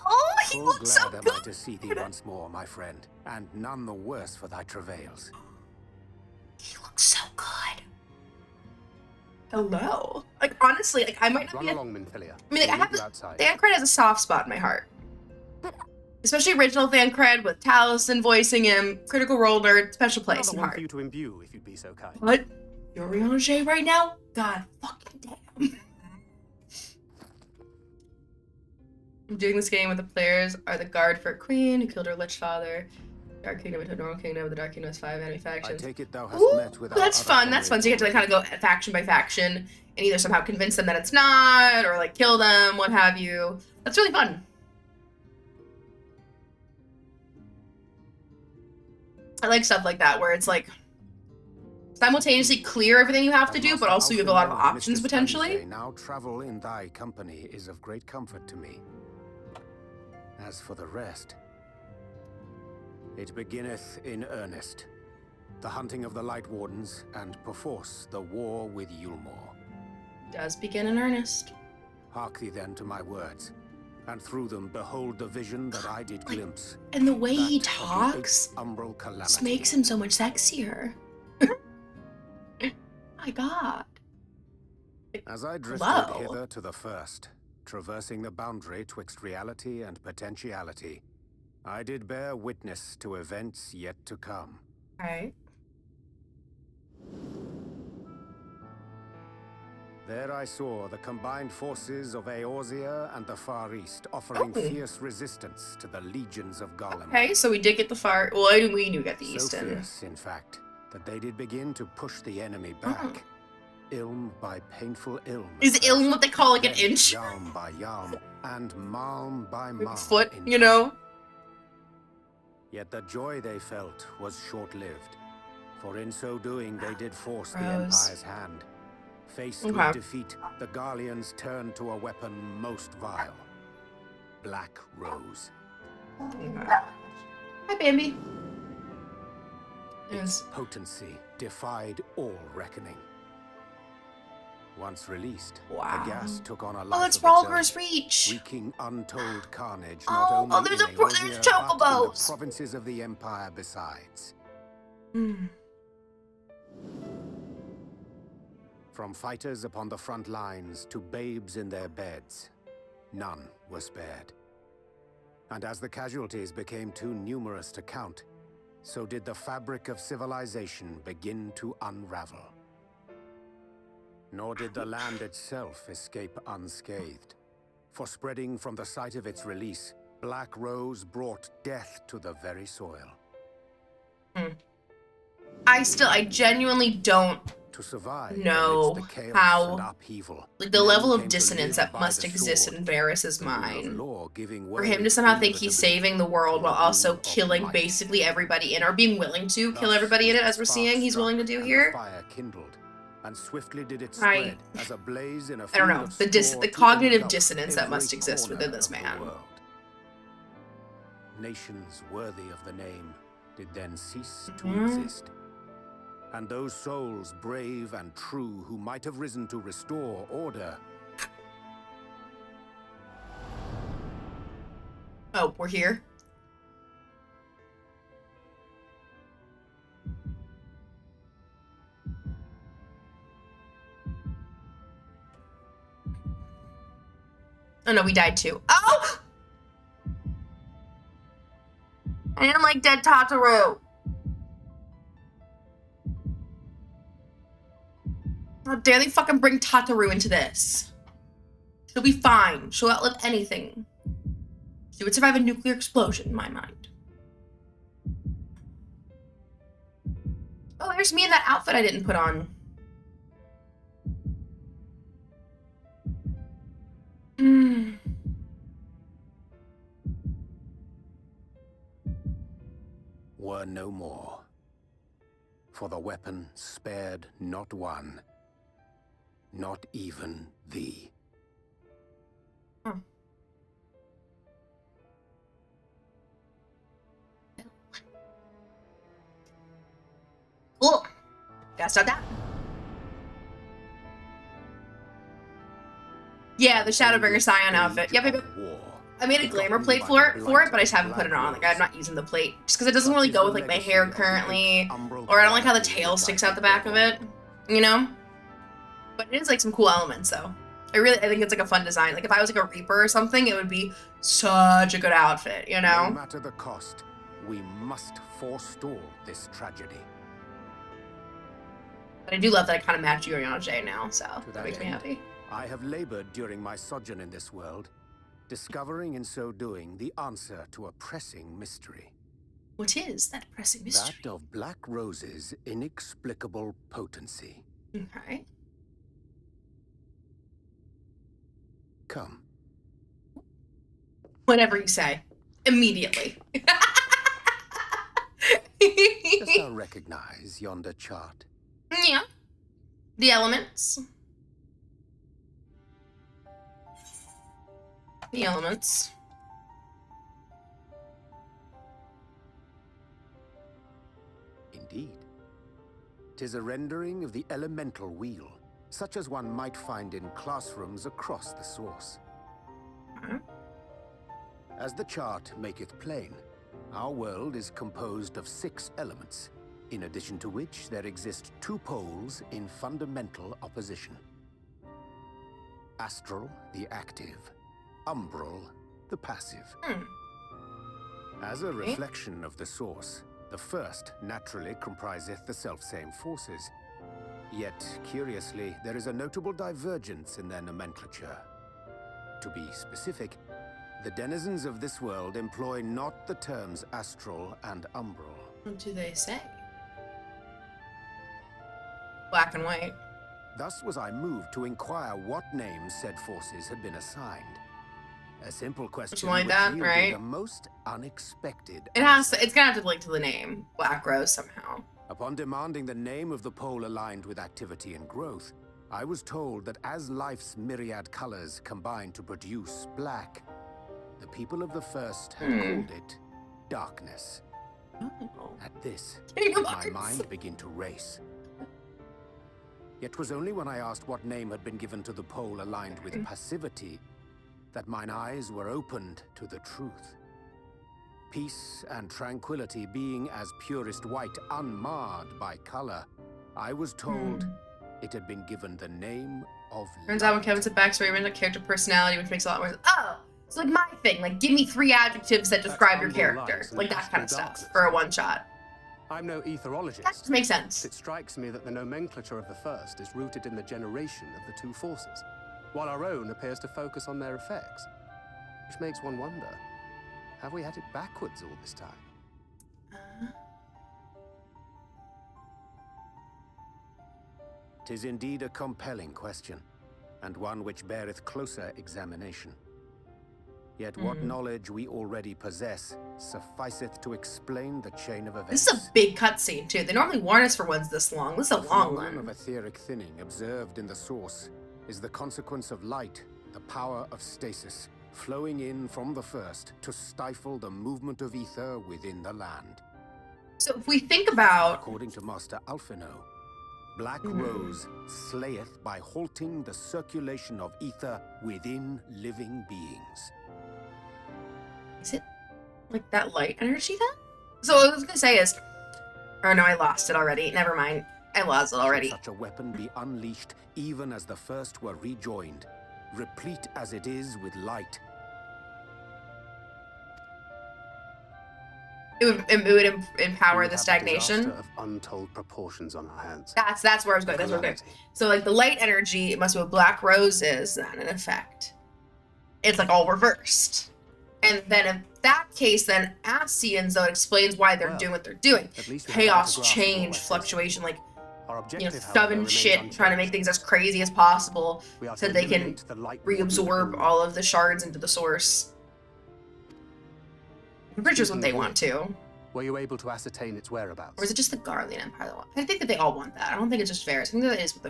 Oh, he Full looks so glad am good! I to see thee once more, my friend, and none the worse for thy travails. He looks so good. Hello. Like, honestly, like, I might not Run be along, Minfilia. I mean, like, I We'll have meet this, you outside. Thancred has a soft spot in my heart. Especially original Thancred with Taliesin voicing him, Critical Role nerd, special place Another in one heart. for you to imbue, if you'd be so kind. What? You're Riange right now? God fucking damn. I'm doing this game with the players are the guard for a queen who killed her lich father. Dark Kingdom into Normal Kingdom, the Dark Kingdom has 5 enemy I factions. take it thou hast Ooh, met with our that's other fun. That's fun. So you have to like, kind of go faction by faction and either somehow convince them that it's not, or like kill them, what have you. That's really fun. I like stuff like that where it's like simultaneously clear everything you have to do, but also you have a lot of options potentially. Now travel in thy company is of great comfort to me. As for the rest, it beginneth in earnest. The hunting of the Light Wardens, and perforce the war with Yulmore. Does begin in earnest. Hark thee then to my words. and through them behold the vision that I did glimpse. And the way he That of the talks eighth umbral just calamity. makes him so much sexier. My God. As I drifted Hello. hither to the first, traversing the boundary twixt reality and potentiality, I did bear witness to events yet to come. Alright. There I saw the combined forces of Eorzea and the Far East offering Oh. fierce resistance to the legions of Gollum. Okay, so we did get the far. Well, we knew we got the So Easton. fierce, in fact, that they did begin to push the enemy back. Ilm by painful ilm. Is Ilm what they call like an Then inch? Yalm by yalm, and malm by malm. Foot, in you time. know? Yet the joy they felt was short-lived, for in so doing they did force the Rose. Empire's hand. Faced Okay. with defeat, the Garleans turned to a weapon most vile. Black Rose. Hi, Bambi. Its Yes. potency defied all reckoning. Once released, Wow. the gas took on a life Oh, it's of its own, Ralger's Reach. wreaking untold carnage Oh, not only there's in there's Eorzea, but in the chocobos. provinces of the Empire besides. Hmm. From fighters upon the front lines to babes in their beds, none were spared. And as the casualties became too numerous to count, so did the fabric of civilization begin to unravel. Nor did the land itself escape unscathed, for spreading from the site of its release, Black Rose brought death to the very soil. I genuinely don't To survive know amidst the chaos how- and upheaval, like the men level of came to dissonance live that by must the exist sword, in Varys's the rule of mind. law giving For way him to somehow think inevitably he's saving the world to while the also rule of killing might. basically everybody in, or being willing to kill Thus everybody in was it, the as we're spark seeing he's struck willing to do and here. The fire kindled, and swiftly did it I- spread as a blaze in a I don't field know, of the straw to cognitive engulf dissonance that every must exist corner within this of the man. world. Nations worthy of the name did then cease to Mhm. exist. And those souls brave and true who might have risen to restore order Oh, we're here? Oh no, we died too. Oh! I didn't like dead Tataru. How dare they fucking bring Tataru into this? She'll be fine. She'll outlive anything. She would survive a nuclear explosion, in my mind. Oh, there's me in that outfit I didn't put on. were no more. For the weapon spared not one, not even thee. Cool. Gotta start that. Yeah, the Shadowbringer Scion outfit. Yep, yep, yep. I made a glamour plate for it, but I just haven't put it on. Like, I'm not using the plate just because it doesn't really go with like my hair currently, or I don't like how the tail sticks out the back of it, you know. But it is like some cool elements though. I think it's like a fun design. Like if I was like a Reaper or something, it would be such a good outfit, you No know. matter the cost, we must forestall this tragedy. But I do love that I kind of match Urianger now, so To that that makes me end, happy. I have labored during my sojourn in this world, discovering in so doing the answer to a pressing mystery. What is that pressing mystery? That of Black Rose's inexplicable potency. Okay. Come. Whatever you say. Immediately. Dost thou recognize yonder chart? Yeah. The elements. The elements. Indeed. 'Tis a rendering of the elemental wheel, such as one might find in classrooms across the source. Mhm. As the chart maketh plain, our world is composed of 6 elements, in addition to which there exist 2 poles in fundamental opposition. Astral, the active. Umbral, the passive. As a reflection of the source, the first naturally compriseth the selfsame forces. Yet, curiously, there is a notable divergence in their nomenclature. To be specific, the denizens of this world employ not the terms astral and umbral. What do they say? Black and white. Thus was I moved to inquire what names said forces had been assigned. A simple question like which that, yielded right? a most unexpected It's gonna have to link to the name. Black Rose somehow. Upon demanding the name of the pole aligned with activity and growth, I was told that as life's myriad colors combine to produce black, the people of the first had called it darkness. Oh. At this, Kingdom my Hearts. mind began to race. Yet 'twas only when I asked what name had been given to the pole aligned with passivity that mine eyes were opened to the truth. Peace and tranquility being as purest white, unmarred by color, I was told it had been given the name of Turns out when light. Kevin said backstory, we a character personality, which makes a lot more sense. Oh, it's like my thing. Like, give me 3 adjectives that describe your Umbral character. lights and Like that kind of astral stuff darkness. for a one-shot. I'm no That etherologist. just makes sense. It strikes me that the nomenclature of the first is rooted in the generation of the 2 forces, while our own appears to focus on their effects. Which makes one wonder, have we had it backwards all this time? 'Tis indeed a compelling question, and one which beareth closer examination. Yet what knowledge we already possess sufficeth to explain the chain of events. This is a big cutscene too. They normally warn us for ones this long. This is a The long phenomenon one. of etheric thinning observed in the source is the consequence of light, the power of stasis, flowing in from the first to stifle the movement of ether within the land. So if we think about, According to Master Alphino, Black Rose slayeth by halting the circulation of ether within living beings. is it like that light energy then? So what I was gonna say is, or no, I lost it already. Never mind. I lost it already. Should such a weapon be unleashed even as the first were rejoined, replete as it is with light? It would empower We the have a stagnation. disaster of untold proportions on our hands. That's where I was going. That's where I was going. So like the light energy, it must be what Black Rose is then in effect. It's like all reversed. And then in that case, then Ascians though explains why they're Well, doing what they're doing. at least we have a Chaos, better grasp of what change, we're facing. fluctuation, like Our objective, however, shoving remains shit, trying to make unchanged. things as crazy as possible We are so to they can eliminate the light movement reabsorb through- all of the shards into the source. I'm pretty sure it's what they Speaking of want to. Were you able to ascertain its whereabouts? Or is it just the Garlean Empire that want? I think that they all want that. I don't think it's just Varys. I think that is what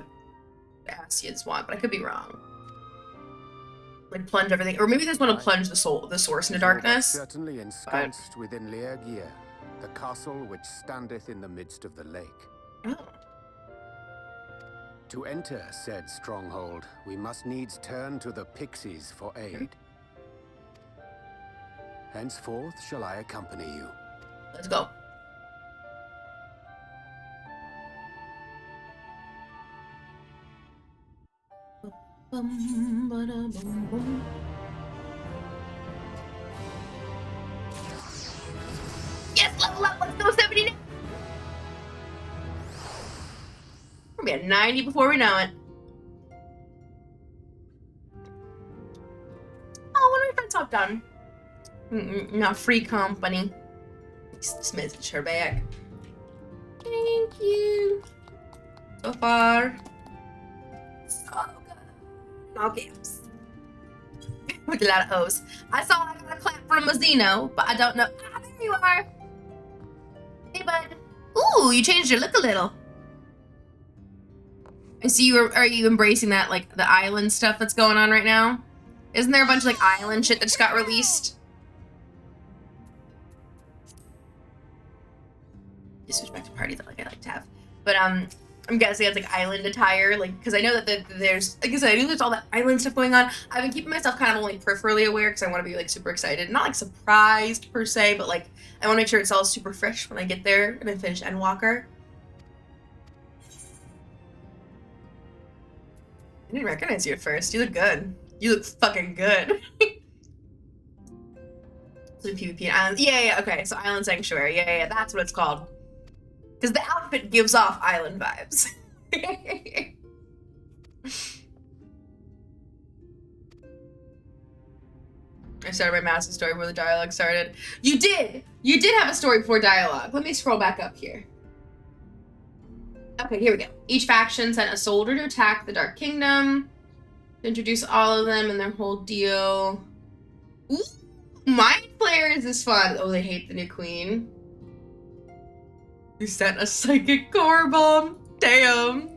the Ascians want, but I could be wrong. Like plunge everything, or maybe they just want to plunge the source into All but darkness. certainly ensconced within Leergier, the castle which standeth in the midst of the lake. Oh. To enter said stronghold, we must needs turn to the pixies for aid. Henceforth shall I accompany you. Let's go. Bum, bada, bum, bum. Yes, level up. Let's go 70 now. We're gonna be at 90 before we know it. Oh, what are my friends all done? Not free company. This message her back. Thank you. So far. So good. All games. With a lot of O's. I saw I got a clap from Mazzino, but I don't know. Ah, there you are. Hey, bud. Ooh, you changed your look a little. I see you. Are you embracing that, like, the island stuff that's going on right now? Isn't there a bunch of, like, island shit that just got released? Just switch back to parties that like I like to have. But I'm guessing it's like island attire, like, because I know that there's, like I said, I knew there's all that island stuff going on. I've been keeping myself kind of only peripherally aware because I want to be like super excited, not like surprised per se, but like I want to make sure it's all super fresh when I get there and I finish Endwalker. I didn't recognize you at first. You look good. You look fucking good. So PvP and island. Yeah, okay. So Island Sanctuary. Yeah, that's what it's called. Because the outfit gives off island vibes. I started my massive story before the dialogue started. You did! You did have a story before dialogue. Let me scroll back up here. Okay, here we go. Each faction sent a soldier to attack the Dark Kingdom. To introduce all of them and their whole deal. Ooh, Mind Flayers is fun. Oh, they hate the new queen. You sent a psychic core bomb. Damn.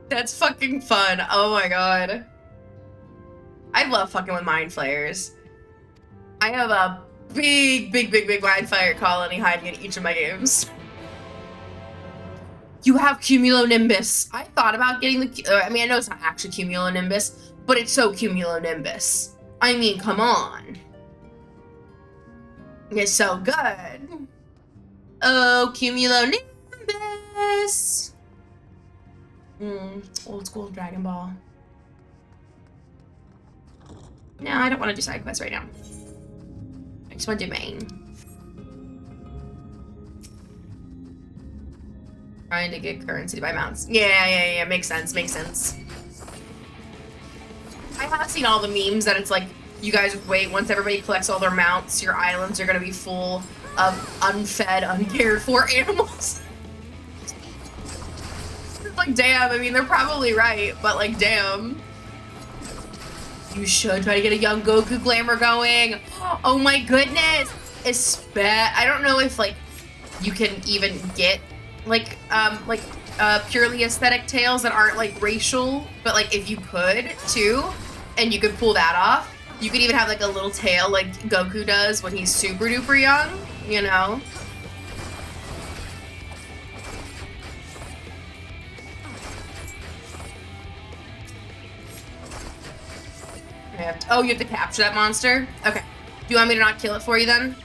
That's fucking fun. Oh my god. I love fucking with Mind Flayers. I have a big Mind Flayer colony hiding in each of my games. You have Cumulonimbus. I thought about getting the... I mean, I know it's not actually Cumulonimbus, but it's so Cumulonimbus. I mean, come on. It's so good. Oh, Cumulonimbus. Old school Dragon Ball. No, I don't want to do side quests right now. I just want to do main. Trying to get currency to buy mounts. Yeah. Makes sense. I have seen all the memes that it's like, you guys wait, once everybody collects all their mounts, your islands are gonna be full of unfed, uncared for animals. It's like, damn, I mean, they're probably right, but like, damn. You should try to get a young Goku glamour going. Oh my goodness. I don't know if like you can even get like purely aesthetic tails that aren't like racial, but like if you could too, and you could pull that off, you could even have like a little tail like Goku does when he's super duper young, you know? You have to capture that monster? Okay. Do you want me to not kill it for you then?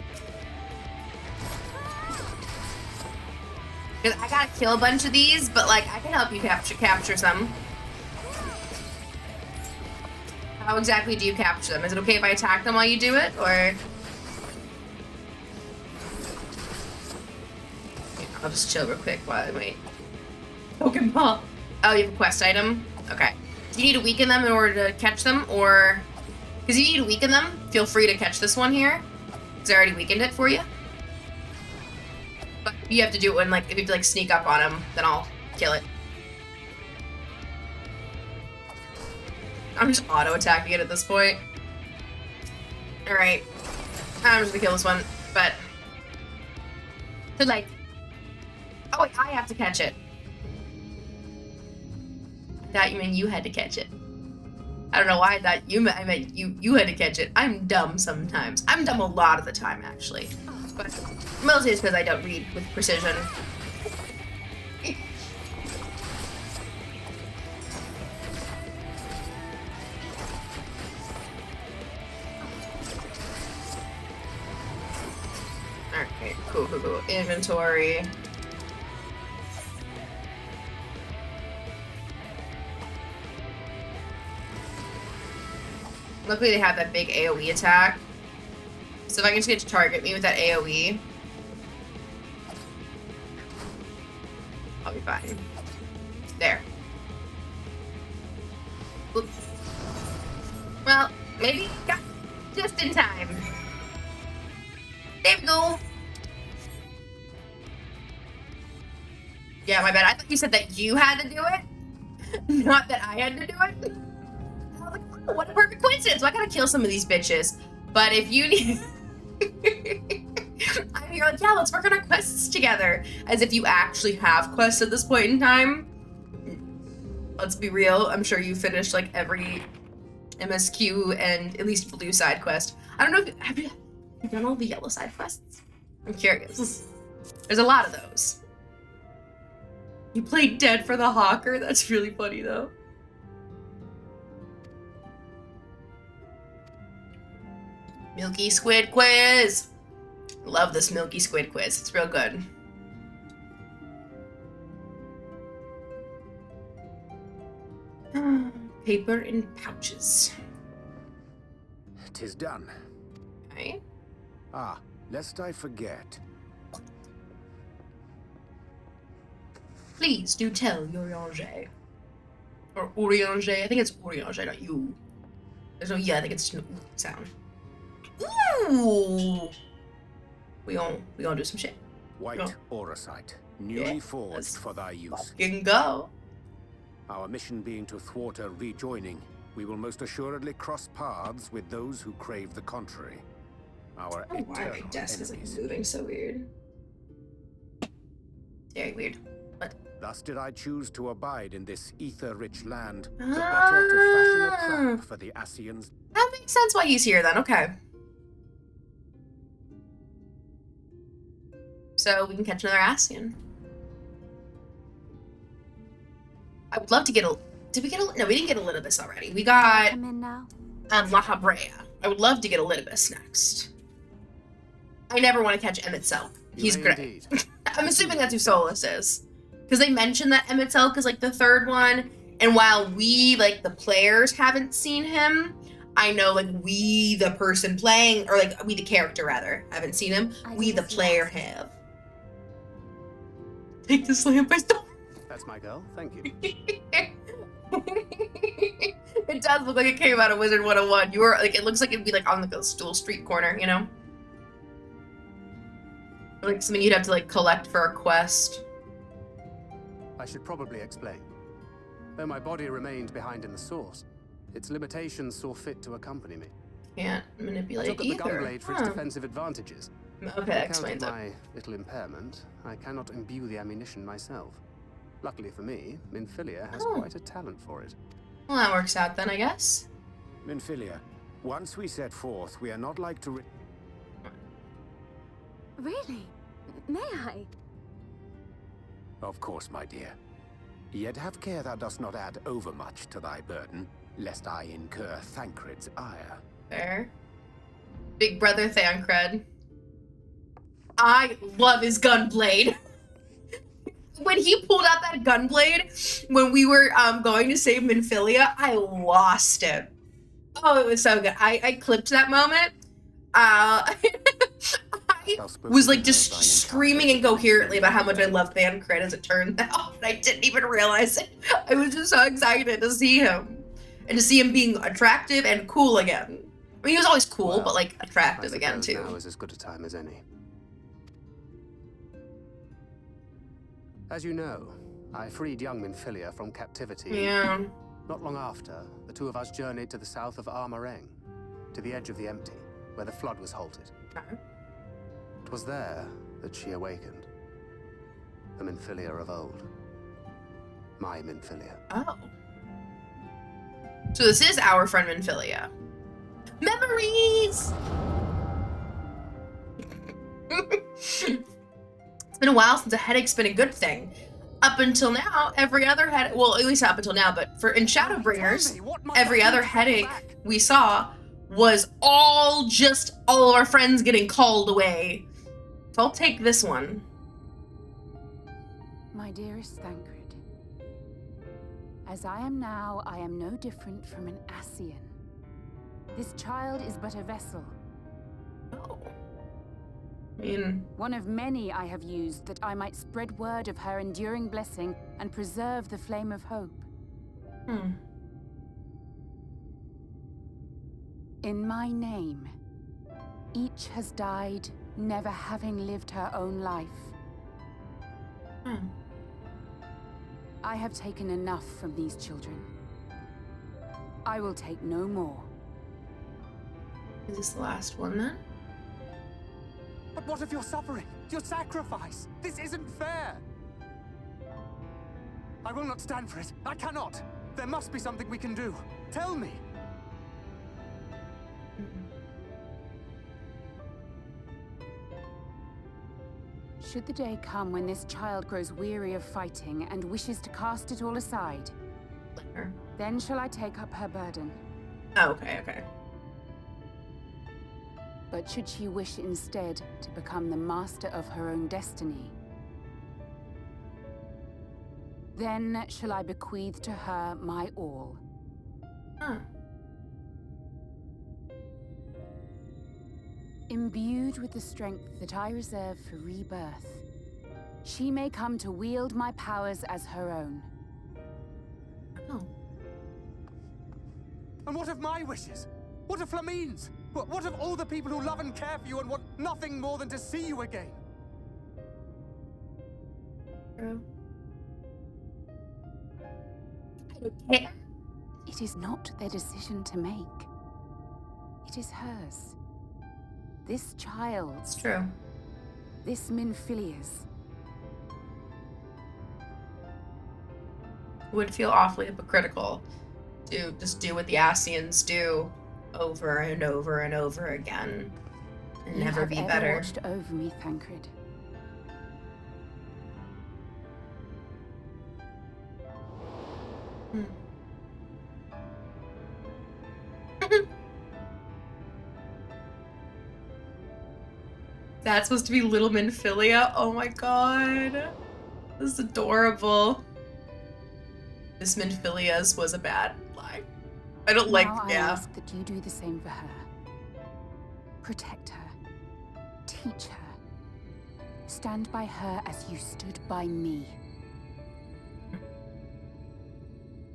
Because I gotta kill a bunch of these, but like I can help you capture some. How exactly do you capture them? Is it okay if I attack them while you do it, or? Yeah, I'll just chill real quick while I wait. Pokemon. Oh, you have a quest item? Okay. Do you need to weaken them in order to catch them, or? Because you need to weaken them, feel free to catch this one here. Because I already weakened it for you. But you have to do it when, like, if you have to, like, sneak up on him, then I'll kill it. I'm just auto-attacking it at this point. Alright. I'm just gonna kill this one, but... So, like... Oh, wait, I have to catch it. I thought you meant you had to catch it. I don't know why I thought I meant you had to catch it. I'm dumb sometimes. I'm dumb a lot of the time, actually. But mostly it's because I don't read with precision. Alright, cool. Inventory. Luckily they have that big AoE attack. So if I can just get to target me with that AoE, I'll be fine. There. Oops. Well, maybe got just in time. There we go. Yeah, my bad. I thought you said that you had to do it, not that I had to do it. I was like, oh, what a perfect coincidence. Well, I gotta kill some of these bitches. But if you need... I'm here like, yeah, let's work on our quests together. As if you actually have quests at this point in time. Let's be real. I'm sure you finished like every MSQ and at least blue side quest. I don't know if have you done all the yellow side quests? I'm curious. There's a lot of those. You played dead for the hawker? That's really funny, though. Milky Squid quiz! Love this Milky Squid quiz. It's real good. Paper in pouches. 'Tis done. Okay. Ah, lest I forget. Please do tell Urianger. Or Urianger. I think it's Urianger, not you. There's no yeah, I think it's just an ooh sound. Ooh! We gonna do some shit. White No. auracite, newly Yeah, forged let's for thy use. Fucking go. Our mission being to thwart a rejoining, we will most assuredly cross paths with those who crave the contrary. Our I don't know why my eternal desk is like enemies. moving so weird. Very weird. But Thus did I choose to abide in this ether-rich land, the better to fashion a trap for the Asians. that makes sense why he's here then, okay. So we can catch another Ascian. I would love to get a. Did we get a? No, we didn't get a Litibus already. We got Come in now. La Habrea. I would love to get a Litibus next. I never want to catch Emet-Selch. He's may great. indeed. I'm assuming that's who Solus is. Because they mentioned that Emet-Selch is like the third one. And while we, like the players, haven't seen him, I know like we, the person playing, or like we, the character rather, haven't seen him. We, the player, have. Take this lamp, I stole. That's my girl. Thank you. It does look like it came out of Wizard 101. You were like, it looks like it'd be like on like a little street corner, you know? Like something you'd have to like collect for a quest. I should probably explain. Though my body remained behind in the source, its limitations saw fit to accompany me. Can't I manipulate took up the either. gunblade for its defensive advantages. Okay, On that account explains of it. my little impairment, I cannot imbue the ammunition myself. Luckily for me, Minfilia has Oh. quite a talent for it. Well, that works out then, I guess. Minfilia, once we set forth, we are not like to Really? May I? Of course, my dear. Yet have care thou dost not add overmuch to thy burden, lest I incur Thancred's ire. Fair. Big brother Thancred. I love his gunblade. When he pulled out that gunblade when we were going to save Minfilia, I lost it. Oh, it was so good. I clipped that moment. I was like just screaming incoherently about how much I loved Thancred as it turned out. I didn't even realize it. I was just so excited to see him. And to see him being attractive and cool again. I mean, he was always cool, Well, but like I attractive again suppose now too. is as good a time as any. As you know, I freed young Minfilia from captivity. Yeah. Not long after, the two of us journeyed to the south of Armareng, to the edge of the Empty, where the flood was halted. It was there that she awakened. The Minfilia of old. My Minfilia. Oh. So this is our friend Minfilia. Memories! It's been a while since a headache's been a good thing. Up until now, every other headache, well, at least up until now, but in Shadowbringers, every other headache we saw was all of our friends getting called away. So I'll take this one. My dearest Thancred, as I am now, I am no different from an Ascian. This child is but a vessel, Oh. I mean, one of many I have used that I might spread word of her enduring blessing and preserve the flame of hope. In my name, each has died, never having lived her own life. I have taken enough from these children. I will take no more. Is this the last one then? But what of your suffering? Your sacrifice? This isn't fair! I will not stand for it. I cannot! There must be something we can do. Tell me! Should the day come when this child grows weary of fighting and wishes to cast it all aside, then shall I take up her burden. Oh, okay. But should she wish instead to become the master of her own destiny, then shall I bequeath to her my all. Huh. Imbued with the strength that I reserve for rebirth, she may come to wield my powers as her own. Oh. And what of my wishes? What of Flamine's? What of all the people who love and care for you and want nothing more than to see you again? True. I don't care. It is not their decision to make. It is hers. This child's. It's true. This Minfilia's. Would feel awfully hypocritical to just do what the Asians do over and over and over again and You never have be ever better. watched over me, Thancred. That's supposed to be little Minfilia. Oh my god. This is adorable. Miss Minfilia's was a bad lie. I don't like, Now I yeah. ask that you do the same for her. Protect her. Teach her. Stand by her as you stood by me.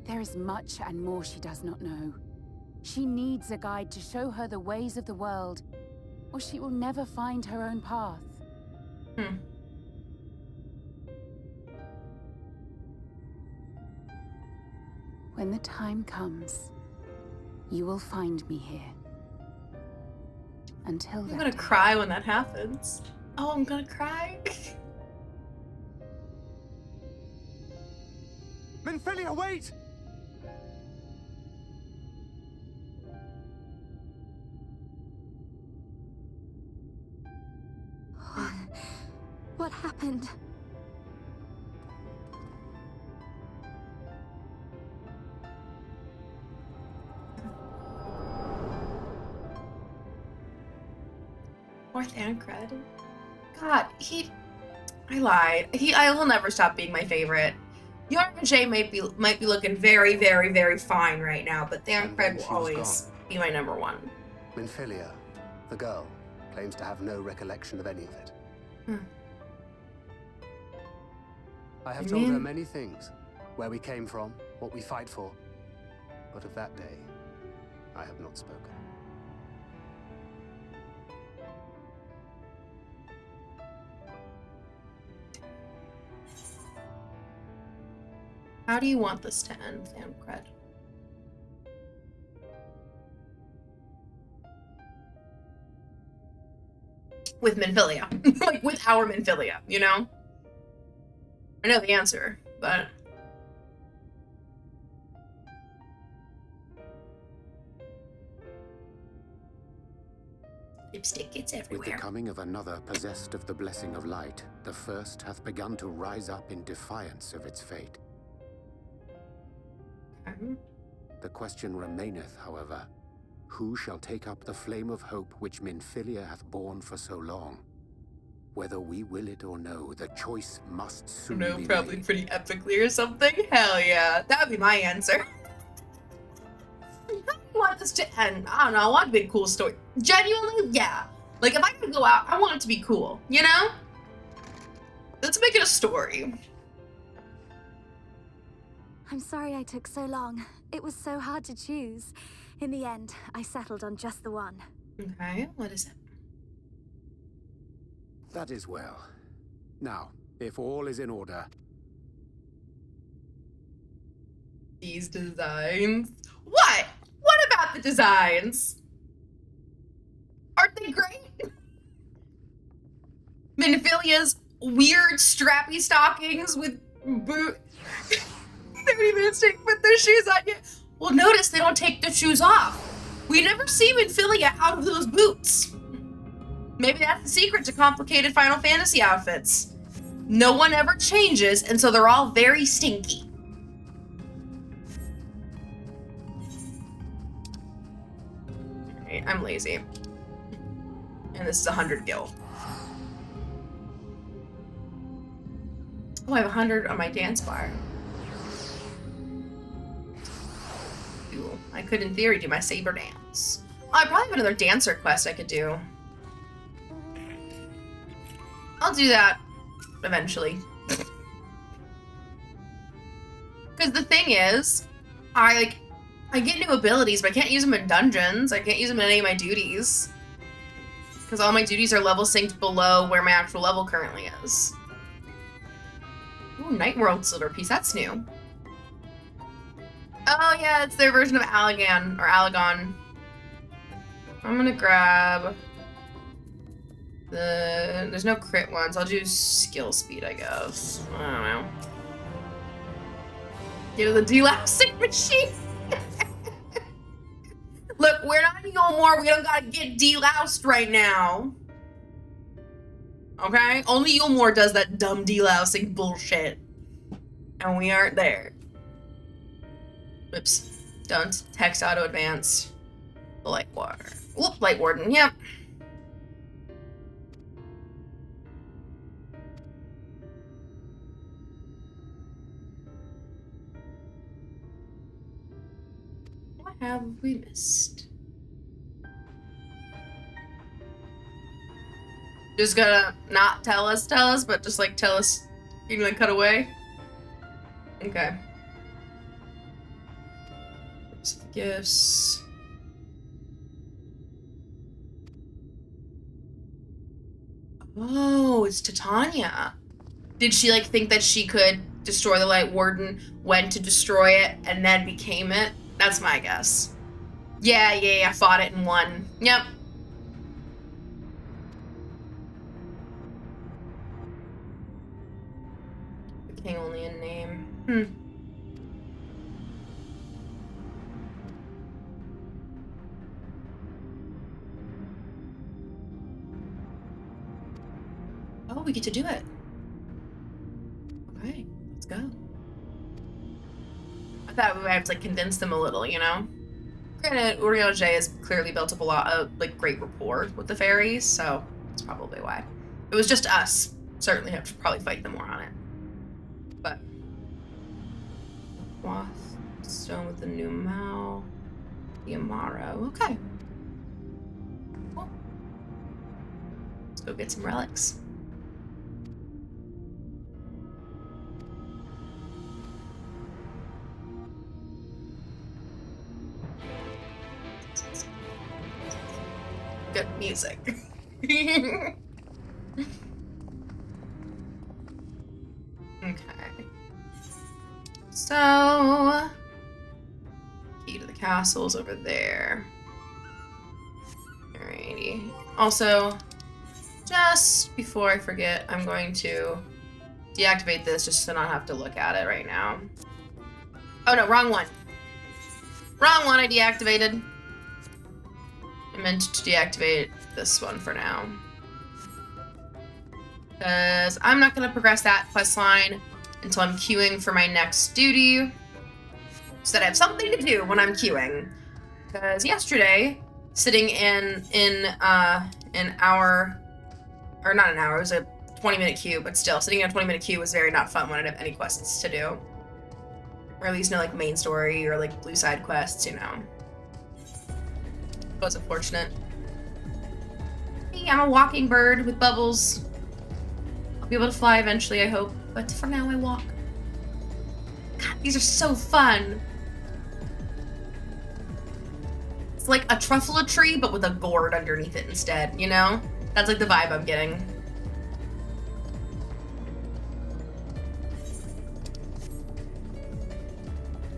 There is much and more she does not know. She needs a guide to show her the ways of the world, or she will never find her own path. When the time comes, you will find me here. Until I'm then, gonna cry when that happens. Oh, I'm gonna cry. Minfilia, wait! What happened? Poor Thancred. God, I lied. He'll never stop being my favorite. Yarmajay might be looking very, very, very fine right now, but And Thancred then will she was always be my number one. Minfilia, the girl, claims to have no recollection of any of it. I have told her many things. Where we came from, what we fight for. But of that day, I have not spoken. How do you want this to end, Thancred? With Minfilia. Like, with our Minfilia, you know? I know the answer, but... Lipstick gets With the everywhere. coming of another possessed of the blessing of light, the first hath begun to rise up in defiance of its fate. The question remaineth, however, who shall take up the flame of hope which Minfilia hath borne for so long? Whether we will it or no, the choice must soon No, be probably made. pretty epically or something. Hell yeah. That would be my answer. I want this to end. I don't know. I want it to be a cool story. Genuinely, yeah. Like, if I could go out, I want it to be cool. You know? Let's make it a story. I'm sorry I took so long. It was so hard to choose. In the end, I settled on just the one. Okay, what is it? That is well. Now, if all is in order, These designs. What? What about the designs? Aren't they great? Minfilia's weird strappy stockings with boot. They don't even put their shoes on yet. Well, notice they don't take their shoes off. We never see Minfilia out of those boots. Maybe that's the secret to complicated Final Fantasy outfits. No one ever changes, and so they're all very stinky. Alright, I'm lazy. And this is 100 gil. Oh, I have 100 on my dance bar. Cool. I could, in theory, do my saber dance. Oh, I probably have another dancer quest I could do. I'll do that eventually. Because the thing is, I get new abilities, but I can't use them in dungeons. I can't use them in any of my duties. Because all my duties are level synced below where my actual level currently is. Ooh, Night World Silver Piece. That's new. Oh yeah, it's their version of Allagan, or Allagon. I'm gonna grab there's no crit ones. I'll do skill speed, I guess. I don't know. Get to the delousing machine. Look, we're not in Yulmore. We don't gotta get deloused right now. Okay? Only Yulmore does that dumb delousing bullshit. And we aren't there. Whoops. Don't. Text auto advanced. Light water. Whoop, Light Warden. Yep. What have we missed? Just gonna not tell us, but just like tell us, you can like cut away? Okay. Here's the gifts. Oh, it's Titania. Did she like think that she could destroy the Light Warden, went to destroy it, and then became it? That's my guess. Yeah, fought it and won. Yep. The king only in name. Oh, we get to do it. Okay, let's go. I thought we might have to like convince them a little, you know? Granted, Uriel J has clearly built up a lot of like great rapport with the fairies, so that's probably why. If it was just us, certainly have to probably fight them more on it. But Wath, stone with the new Mao, the Amaro. Okay. Cool. Let's go get some relics. Good music. Okay. So, key to the castle's over there. Alrighty. Also, just before I forget, I'm going to deactivate this just to not have to look at it right now. Oh no, wrong one. Wrong one I deactivated. I meant to deactivate this one for now. Because I'm not going to progress that quest line until I'm queuing for my next duty. So that I have something to do when I'm queuing. Because yesterday, sitting in an hour, or not an hour, it was a 20-minute queue, but still, sitting in a 20-minute queue was very not fun when I didn't have any quests to do. Or at least no like main story or like blue side quests, you know. Was unfortunate. Hey, I'm a walking bird with bubbles. I'll be able to fly eventually, I hope. But for now, I walk. God, these are so fun. It's like a truffula tree, but with a gourd underneath it instead, you know? That's like the vibe I'm getting.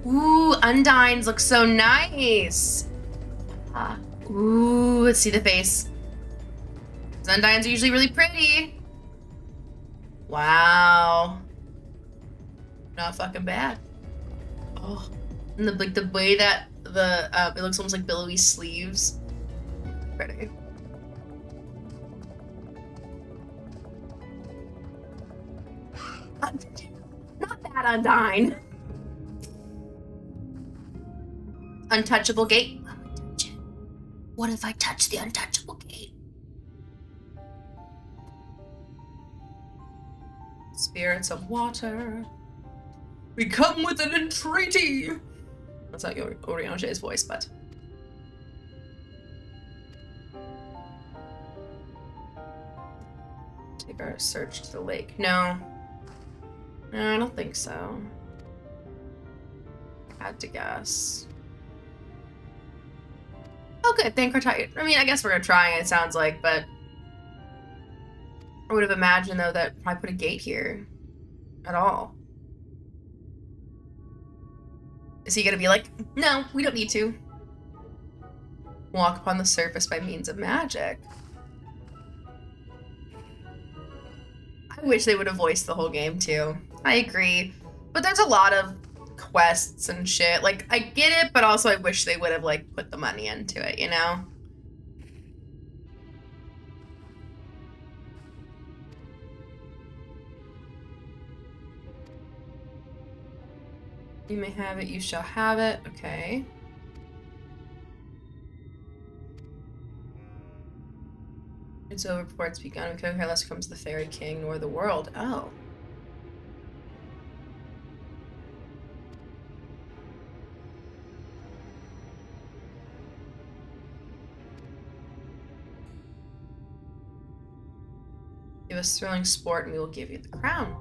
Ooh, Undines look so nice. Ooh, let's see the face. Undines are usually really pretty. Wow. Not fucking bad. Oh, and the way that it looks almost like billowy sleeves. Pretty. that, Undyne. Untouchable gate. I'm gonna touch it. What if I touch the untouchable gate? Spirits of water. We come with an entreaty. That's not Oriange's voice, but. Take our search to the lake. No. No, I don't think so. Had to guess. Oh, good. Thank Cartier. I mean, I guess we're gonna try it sounds like, but I would have imagined, though, that I put a gate here at all. Is he gonna be like, no, we don't need to. Walk upon the surface by means of magic. I wish they would have voiced the whole game, too. I agree. But there's a lot of quests and shit. Like, I get it, but also I wish they would have, like, put the money into it, you know? You may have it, you shall have it. Okay. It's over before it's begun. We couldn't care less comes the Fairy King nor the world. Oh. Give us thrilling sport and we will give you the crown.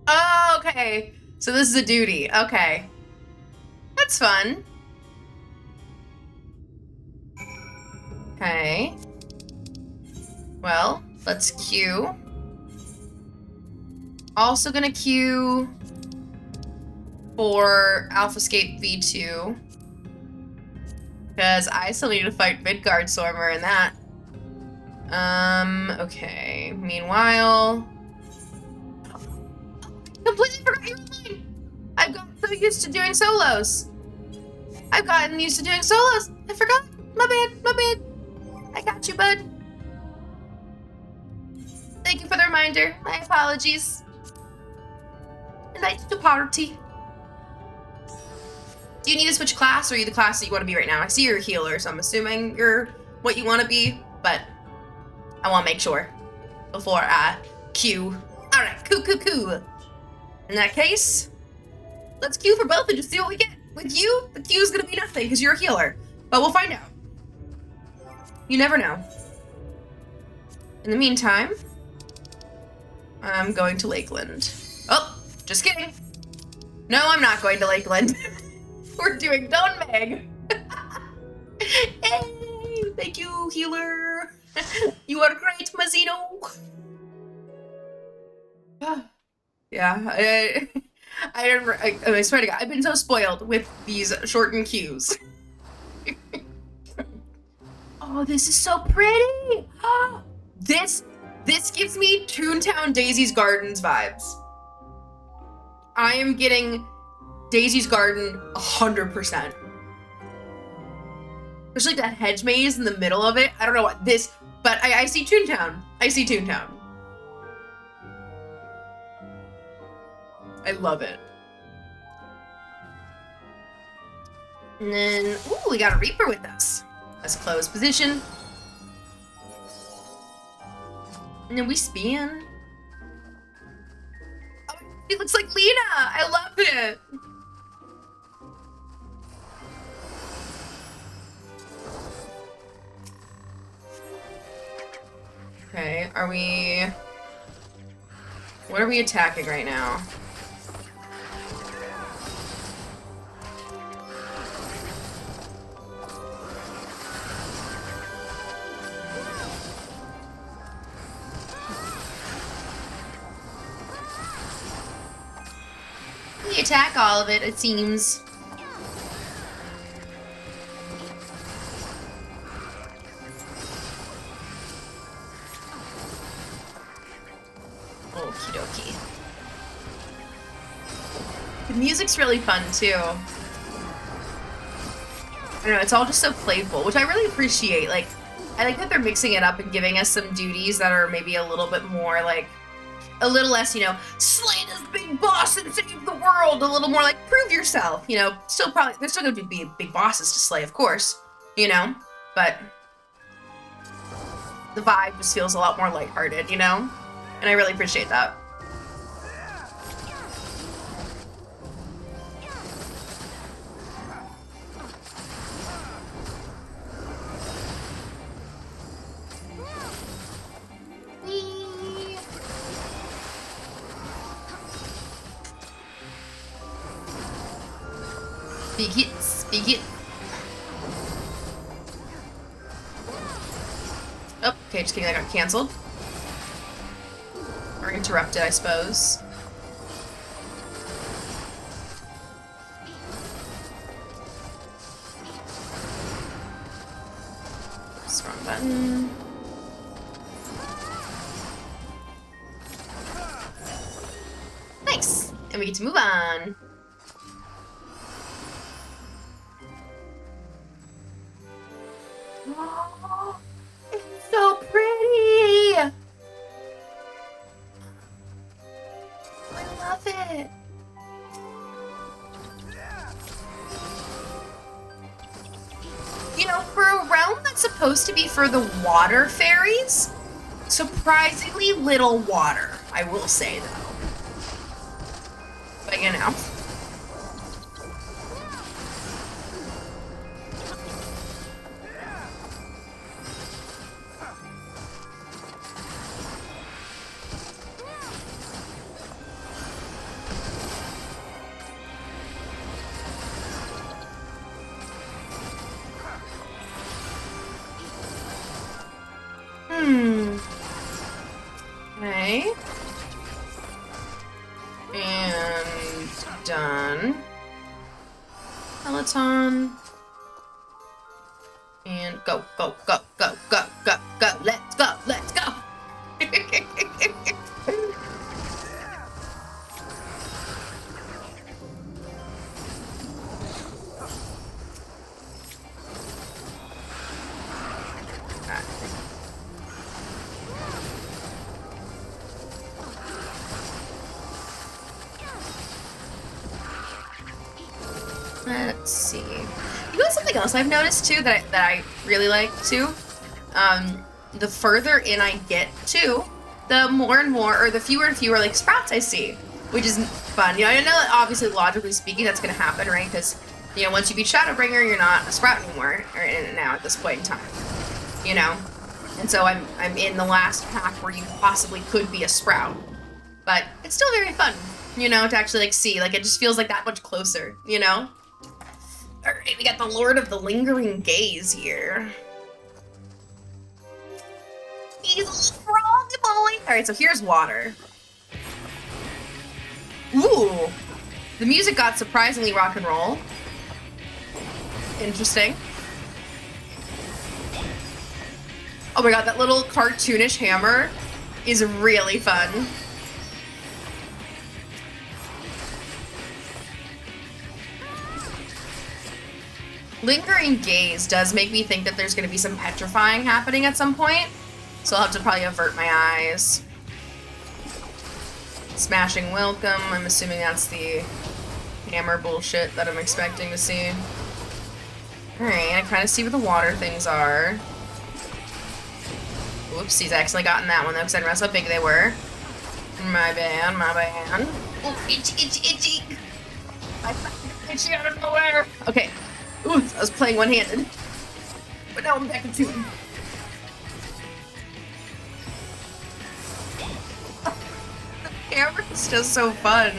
Oh, okay. So this is a duty. Okay. That's fun. Okay. Well, let's queue. Also gonna queue for Alphascape V2. Because I still need to fight Midgard Stormer in that. Okay. Meanwhile... Completely forgot you were mine! I've gotten so used to doing solos. I forgot. My bad. I got you, bud. Thank you for the reminder. My apologies. Nice to party. Do you need to switch class, or are you the class that you want to be right now? I see you're a healer, so I'm assuming you're what you want to be, but I want to make sure before I queue. Alright, cool. In that case, let's queue for both and just see what we get. With you, the queue's gonna be nothing because you're a healer, but we'll find out. You never know. In the meantime, I'm going to Lakeland. Oh, just kidding. No, I'm not going to Lakeland. We're doing Don Meg. Hey, thank you, healer. You are great, Mazzino. Yeah, I swear to God, I've been so spoiled with these shortened queues. Oh, this is so pretty. This gives me Toontown Daisy's Gardens vibes. I am getting Daisy's Garden 100%. There's like that hedge maze in the middle of it. I don't know what this, but I see Toontown. I love it. And then, ooh, we got a Reaper with us. Let's close position. And then we spin. Oh, it looks like Lena. I love it. Okay, what are we attacking right now? We attack all of it seems. Okie dokie. The music's really fun too. I don't know, it's all just so playful, which I really appreciate. Like, I like that they're mixing it up and giving us some duties that are maybe a little bit more like a little less, you know, slay this big boss and save the world. A little more like prove yourself, you know. Still probably, there's still gonna be big bosses to slay, of course, you know, but the vibe just feels a lot more lighthearted, you know, and I really appreciate that. Big hits, big hit. Oh, okay, just kidding, that got canceled. Or interrupted, I suppose. Oops, wrong button. Nice! And we get to move on. Oh, it's so pretty! I love it! You know, for a realm that's supposed to be for the water fairies, surprisingly little water, I will say though. But you know. Okay. And done. Peloton. And go, go, go, go, go, go, go. Let's go, let's go. Let's see. You know something else I've noticed too that I really like too? The further in I get to, the more and more, or the fewer and fewer like sprouts I see, which is fun. You know, I know that obviously logically speaking that's gonna happen, right? Because you know, once you beat Shadowbringer, you're not a sprout anymore, or in now at this point in time. You know, and so I'm in the last pack where you possibly could be a sprout, but it's still very fun, you know, to actually like see. Like it just feels like that much closer, you know. All right, we got the Lord of the Lingering Gaze here. He's a little froggy boy. All right, so here's water. Ooh, the music got surprisingly rock and roll. Interesting. Oh my god, that little cartoonish hammer is really fun. Lingering Gaze does make me think that there's going to be some petrifying happening at some point, so I'll have to probably avert my eyes. Smashing Welcome, I'm assuming that's the hammer bullshit that I'm expecting to see. Alright, I kind of see where the water things are. Whoopsies, I accidentally got in that one though, because I didn't realize how big they were. My bad, my bad. Oh, itchy, itchy, itchy! I found itchy out of nowhere! Okay. Ooh, I was playing one-handed. But now I'm back in two. The hammer is just so fun.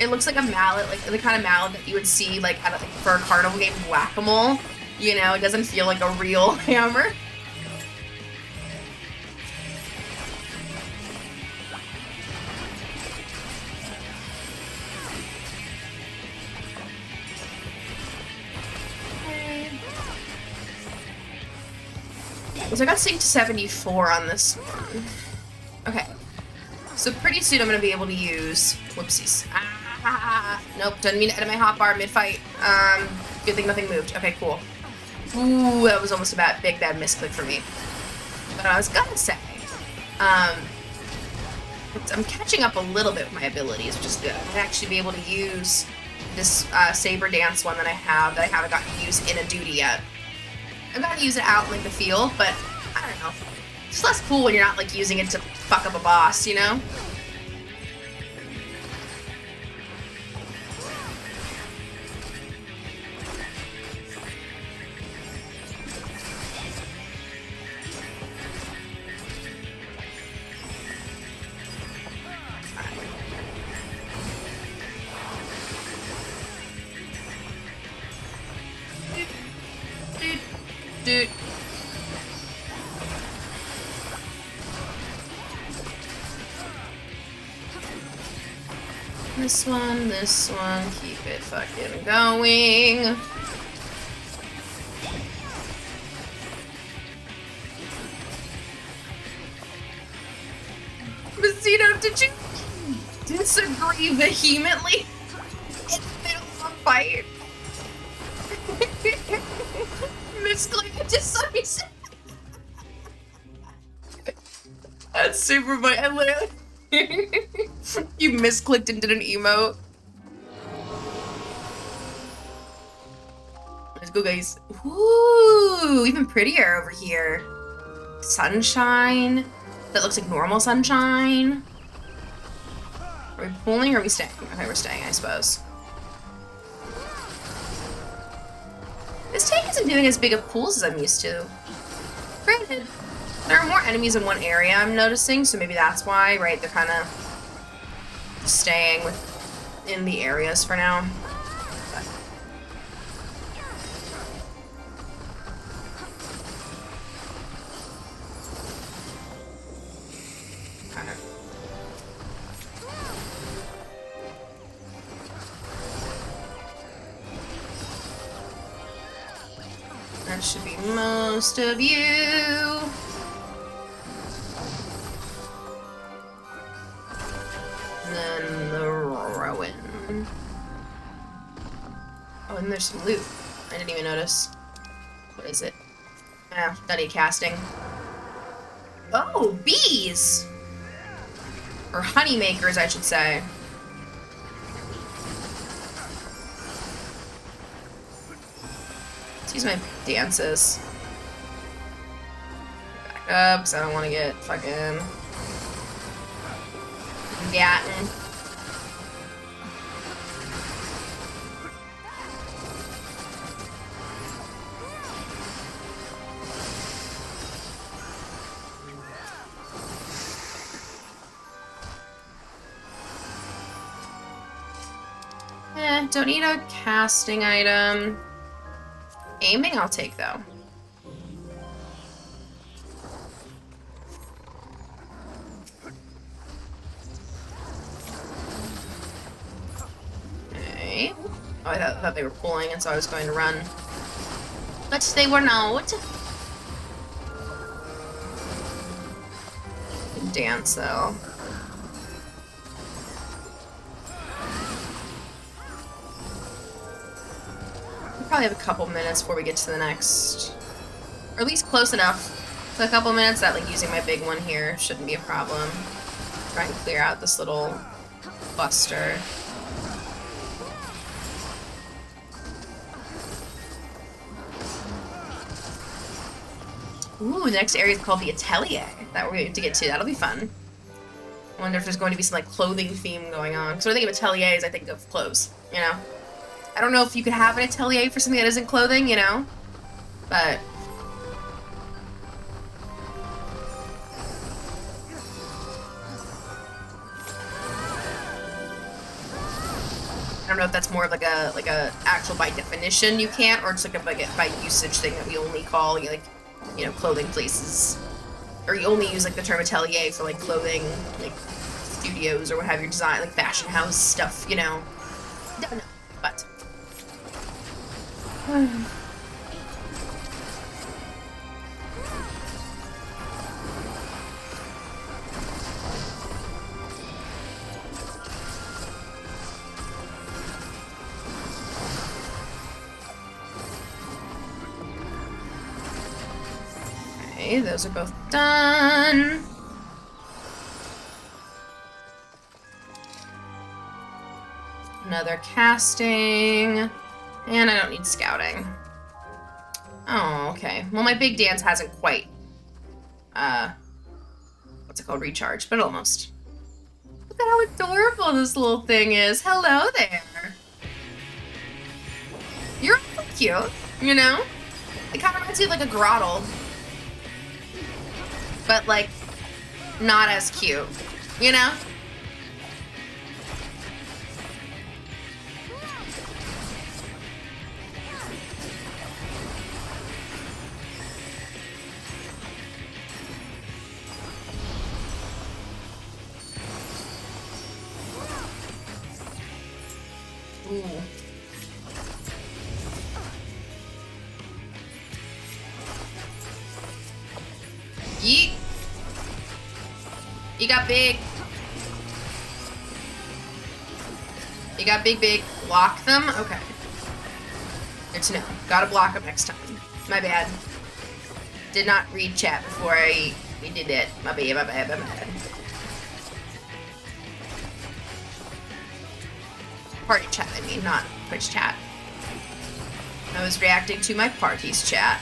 It looks like a mallet, like the kind of mallet that you would see like at for a carnival game of Whack-A-Mole. You know, it doesn't feel like a real hammer. So I got synced to 74 on this one. Okay. So pretty soon I'm going to be able to use... Whoopsies. Nope, didn't mean to edit my hotbar mid-fight. Good thing nothing moved. Okay, cool. Ooh, that was almost a big bad misclick for me. But I was gonna say, I'm catching up a little bit with my abilities, which is good. I might actually be able to use this saber dance one that I haven't gotten to use in a duty yet. I've got to use it out in like the field, but I don't know. It's less cool when you're not like using it to fuck up a boss, you know? Dude. This one, keep it fucking going. Vecino, did you disagree vehemently in the middle of a fight? Misclick just saw me say. That's super funny. I literally you misclicked and did an emote. Let's go, guys. Ooh, even prettier over here. Sunshine. That looks like normal sunshine. Are we pulling or are we staying? Okay, we're staying, I suppose. This tank isn't doing as big of pools as I'm used to. Granted, there are more enemies in one area I'm noticing, so maybe that's why, right? They're kind of staying in the areas for now. But. Okay. That should be most of you. And then the Rowan. Oh, and there's some loot. I didn't even notice. What is it? Ah, study casting. Oh, bees! Or honey makers, I should say. Let's use my dances. Back up, because I don't want to get fucking gotten. Don't need a casting item. Aiming, I'll take though. Okay. Oh, I thought they were pulling, and so I was going to run. But they were not. Dance though. Probably have a couple minutes before we get to the next, or at least close enough. So a couple minutes that like using my big one here shouldn't be a problem. Try and clear out this little buster. Ooh, the next area is called the Atelier that we're going to get to. That'll be fun. I wonder if there's going to be some like clothing theme going on. So when I think of ateliers, I think of clothes, you know? I don't know if you could have an atelier for something that isn't clothing, you know? But... I don't know if that's more of like a actual by definition you can't, or it's like a by usage thing that we only call, like, you know, clothing places. Or you only use like the term atelier for like clothing, like studios or what have you, design, like fashion house stuff, you know? Don't know, but... Okay, those are both done. Another casting. And I don't need scouting. Oh, okay. Well, my big dance hasn't quite, what's it called? Recharged, but almost. Look at how adorable this little thing is. Hello there. You're so cute, you know? It kind of reminds me of like a grottle. But like, not as cute, you know? Ooh. Yeet. You got big. You got big. Block them? Okay. Good to know. Gotta block them next time. My bad. Did not read chat before we did it. My bad. Party chat, I mean, not Twitch chat. I was reacting to my party's chat.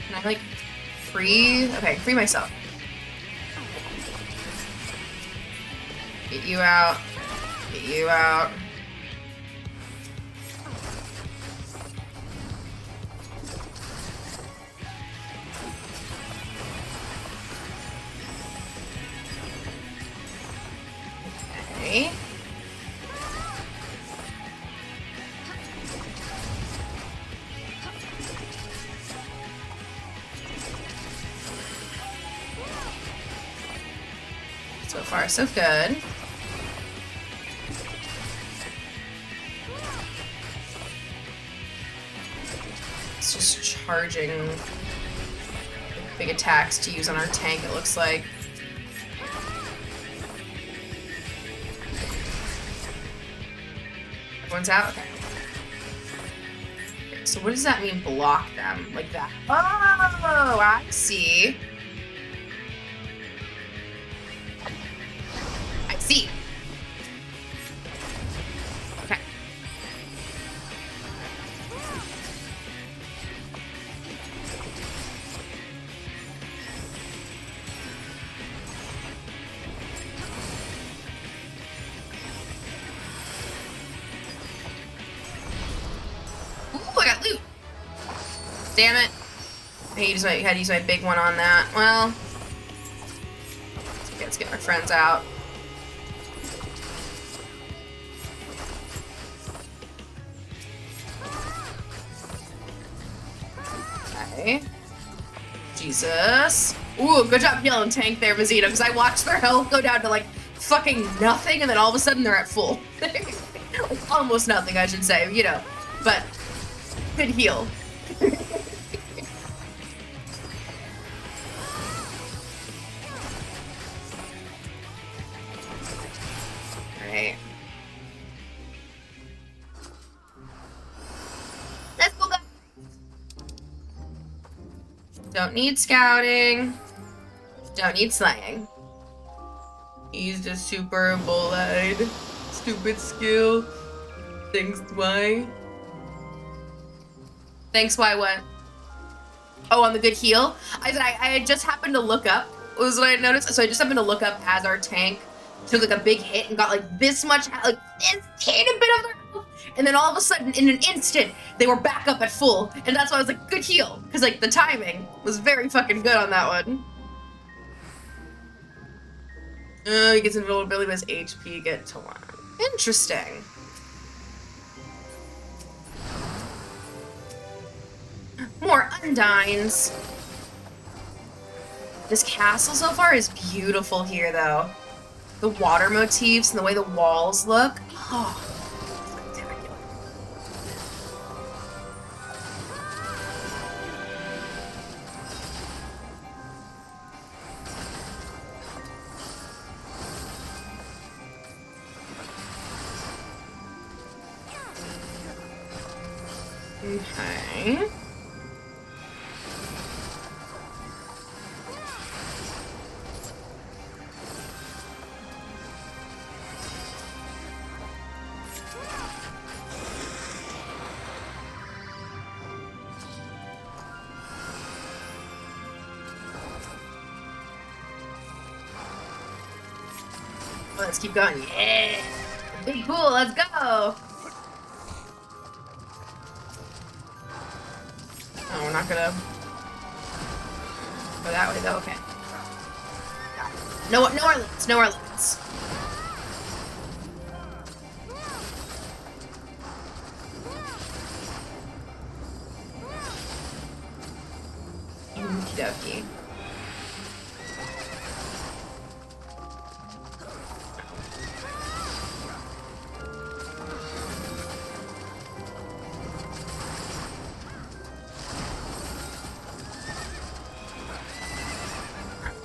Can I, like, free? Okay, free myself. Get you out. Get you out. Okay. So far, so good. It's just charging big attacks to use on our tank, it looks like. Everyone's out? Okay. Okay, so what does that mean, block them? Like that? Oh, I see. I see. Okay. Ooh, I got loot. Damn it. I had to use my big one on that. Well, let's get my friends out. Okay. Jesus. Ooh, good job yelling tank there, Vizito, because I watched their health go down to like fucking nothing, and then all of a sudden they're at full. Like, almost nothing, I should say, you know. But good heal. Alright. Let's go back. Don't need scouting. Don't need slaying. He's just super bull-eyed. Stupid skill. Thanks, why? Thanks, why what? Oh, on the good heal? I had just happened to look up, was what I noticed. So I just happened to look up as our tank took like a big hit and got like this much, like this teeny bit of their health. And then all of a sudden, in an instant, they were back up at full. And that's why I was like, good heal. Because like the timing was very fucking good on that one. He gets invulnerability, but his HP get to 1. Interesting. More Undines. This castle so far is beautiful here, though. The water motifs and the way the walls look. Oh, spectacular. Okay. Let's keep going. Yeah! Big pool, let's go! Oh, we're not gonna go that way though, okay. No Orleans, no Orleans. Okie dokie.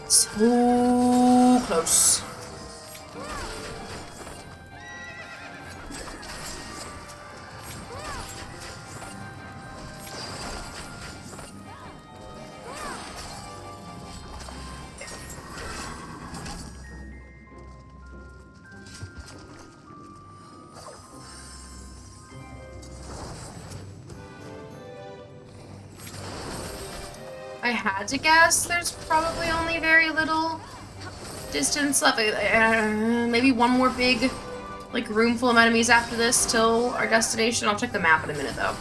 So close. I had to guess there's probably only very little distance left. Maybe one more big, like, room full of enemies after this till our destination. I'll check the map in a minute, though.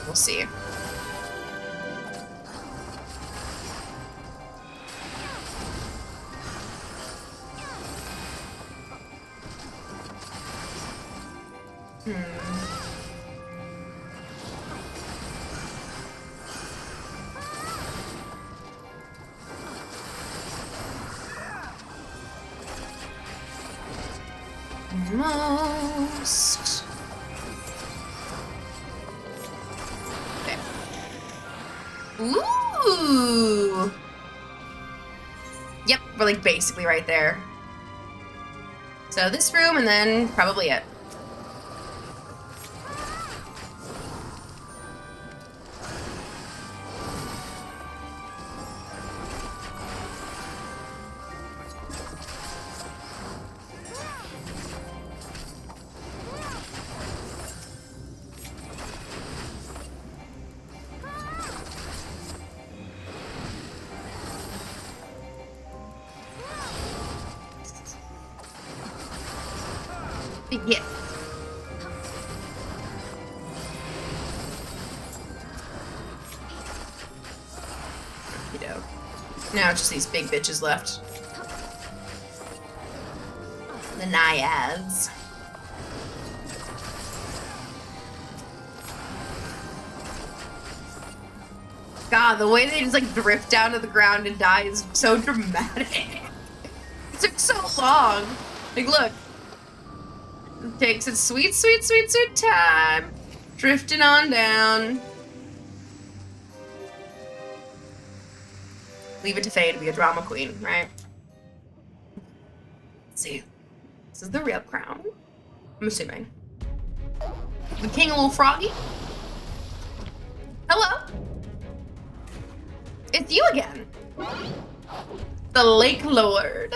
We'll see. Almost. Okay. Ooh. Yep, we're like basically right there. So this room and then probably it. Yeah. Now it's just these big bitches left. The naiads. God, the way they just like drift down to the ground and die is so dramatic. It took so long. Like, look. It takes its sweet, sweet, sweet, sweet time. Drifting on down. Leave it to Faye to be a drama queen, right? Let's see. This is the real crown. I'm assuming. The king, a little froggy. Hello. It's you again. The Lake Lord.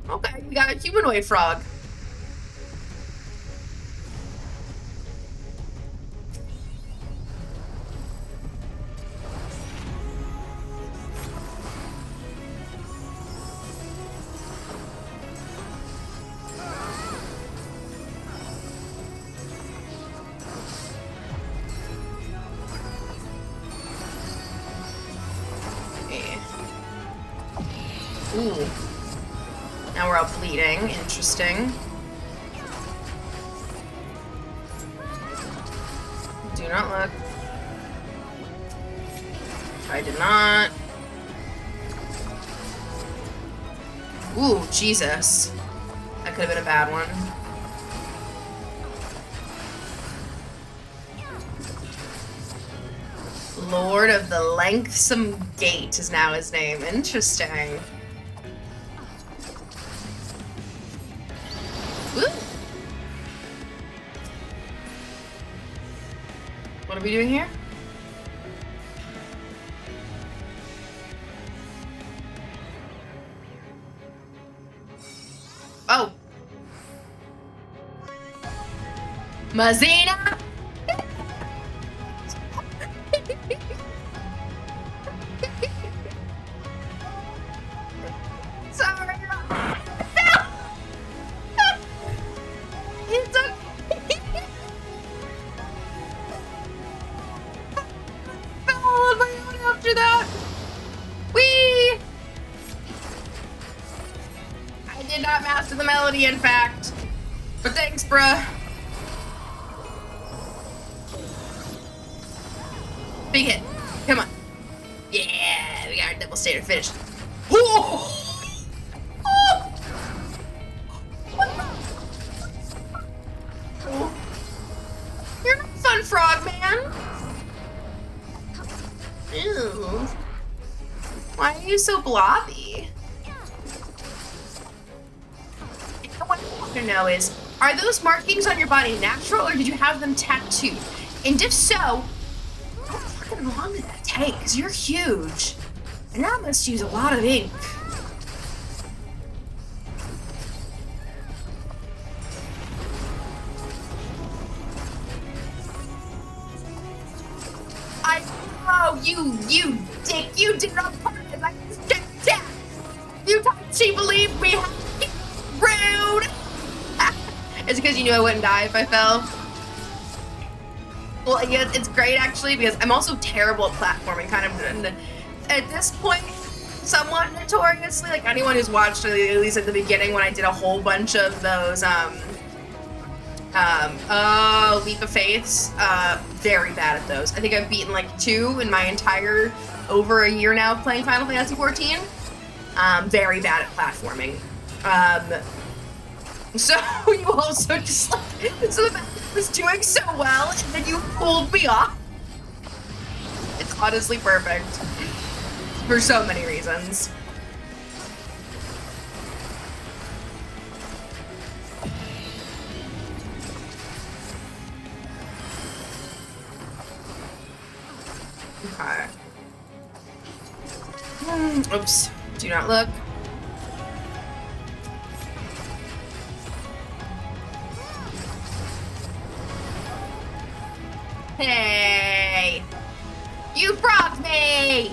Okay, we got a humanoid frog. Ooh. Now we're all bleeding. Interesting. Do not look. I did not. Ooh, Jesus. That could have been a bad one. Lord of the Lengthsome Gate is now his name. Interesting. Woo. What are we doing here? Oh. Mazina! Sorry. It's okay. Fell on my own after that. Whee! I did not master the melody, in fact. But thanks, bruh. Big hit. Come on. Yeah, we got our double standard finish. Oh! You're not fun, frog man. Ew. Why are you so blobby? What I want to know is, are those markings on your body natural, or did you have them tattooed? And if so, how fucking long did that take? Because you're huge. And that must use a lot of ink. I know, you dick, you did it on purpose. I just did that. You thought she believed me. Rude. Is it because you knew I wouldn't die if I fell? Well, yes, it's great actually, because I'm also terrible at platforming, kind of, and at this point, somewhat notoriously, like anyone who's watched, at least at the beginning when I did a whole bunch of those, Leap of Faiths, very bad at those. I think I've beaten like 2 in my entire, over a year now of playing Final Fantasy XIV. Very bad at platforming. So you also just like, so the fact that I was doing so well, and then you pulled me off. It's honestly perfect. For so many reasons. Okay. Oops. Do not look. Hey! You frogged me!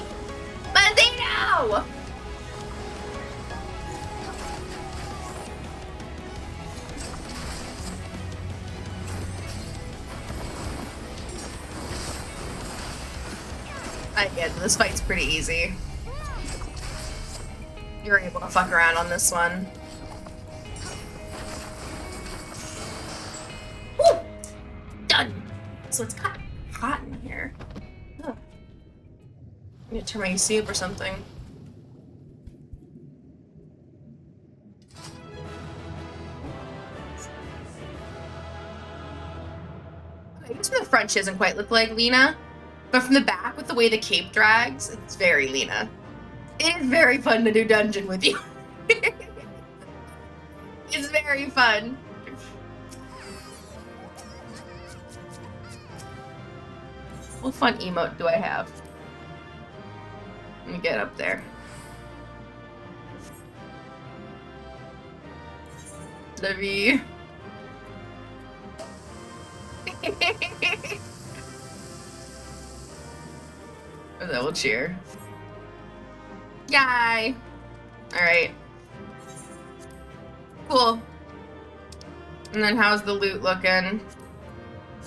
Bandito! I get this fight's pretty easy. You're able to fuck around on this one. Woo! Done! So it's kind of hot in here. Ugh. I need to turn my AC up or something. Okay, I guess from the front she doesn't quite look like Lena, but from the back with the way the cape drags, it's very Lena. It is very fun to do dungeon with you. It's very fun. What fun emote do I have? Let me get up there. Livy. That will cheer. Yay! Alright. Cool. And then how's the loot looking?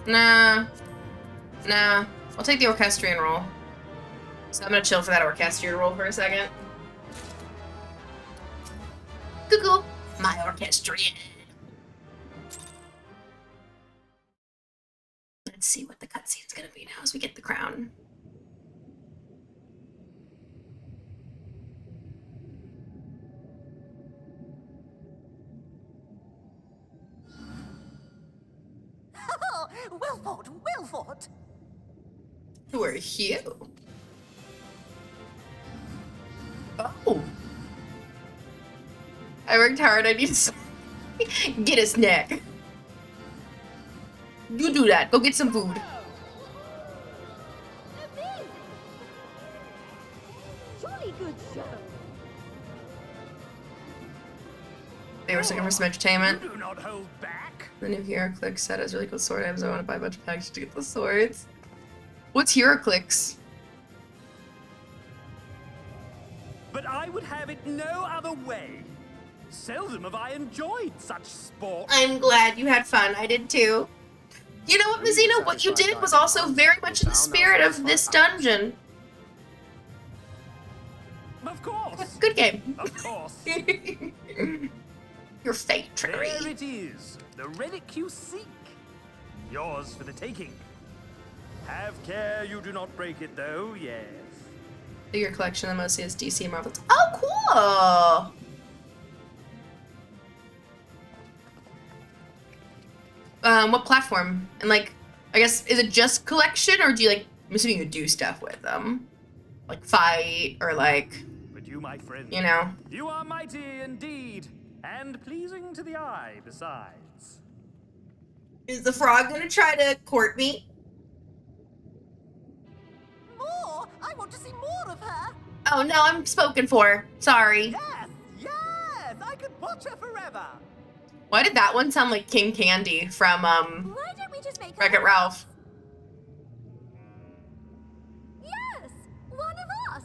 Nah. Nah. I'll take the orchestrion roll. So I'm gonna chill for that orchestrion roll for a second. Cuckoo! My orchestrion! Let's see what the cutscene's gonna be now as we get the crown. Wilford! Who are you? Oh. I worked hard. I need to get his neck. You do that. Go get some food. They were looking for some entertainment. You do not hold back. The new HeroClix set has really cool sword items. I want to buy a bunch of packages to get the swords. What's HeroClix? But I would have it no other way. Seldom have I enjoyed such sport. I'm glad you had fun. I did too. You know what, Mazina? What you did was also very much in the spirit of this dungeon. Of course. Good game. Of course. Your fate trickery. There it is. The relic you seek. Yours for the taking. Have care you do not break it, though, yes. Your collection that mostly is DC and Marvel. Oh, cool! What platform? And like, I guess, is it just collection, or do you like, I'm assuming you do stuff with them? Like fight, or like, But you, my friend, you know? you are mighty indeed, and pleasing to the eye besides. Is the frog gonna try to court me? More? I want to see more of her. Oh no, I'm spoken for. Sorry. Yes, yes, I could watch her forever. Why did that one sound like King Candy from, Why don't we just make her Wreck-It Ralph? Yes, one of us.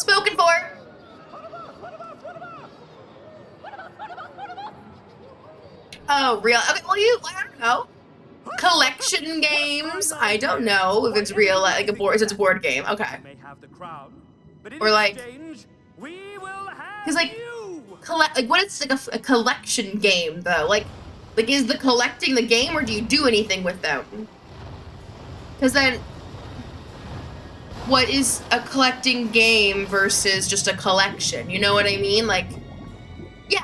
Spoken for! Oh, real? Okay, well, I don't know. Collection games? I don't know if it's real, like a board, if it's a board game. Okay. You may have the crown, but in Or like- exchange, we will have 'Cause, like, you. Like, what is like a collection game, though? Like, is the collecting the game, or do you do anything with them? Because then, what is a collecting game versus just a collection? You know what I mean? Like, yeah.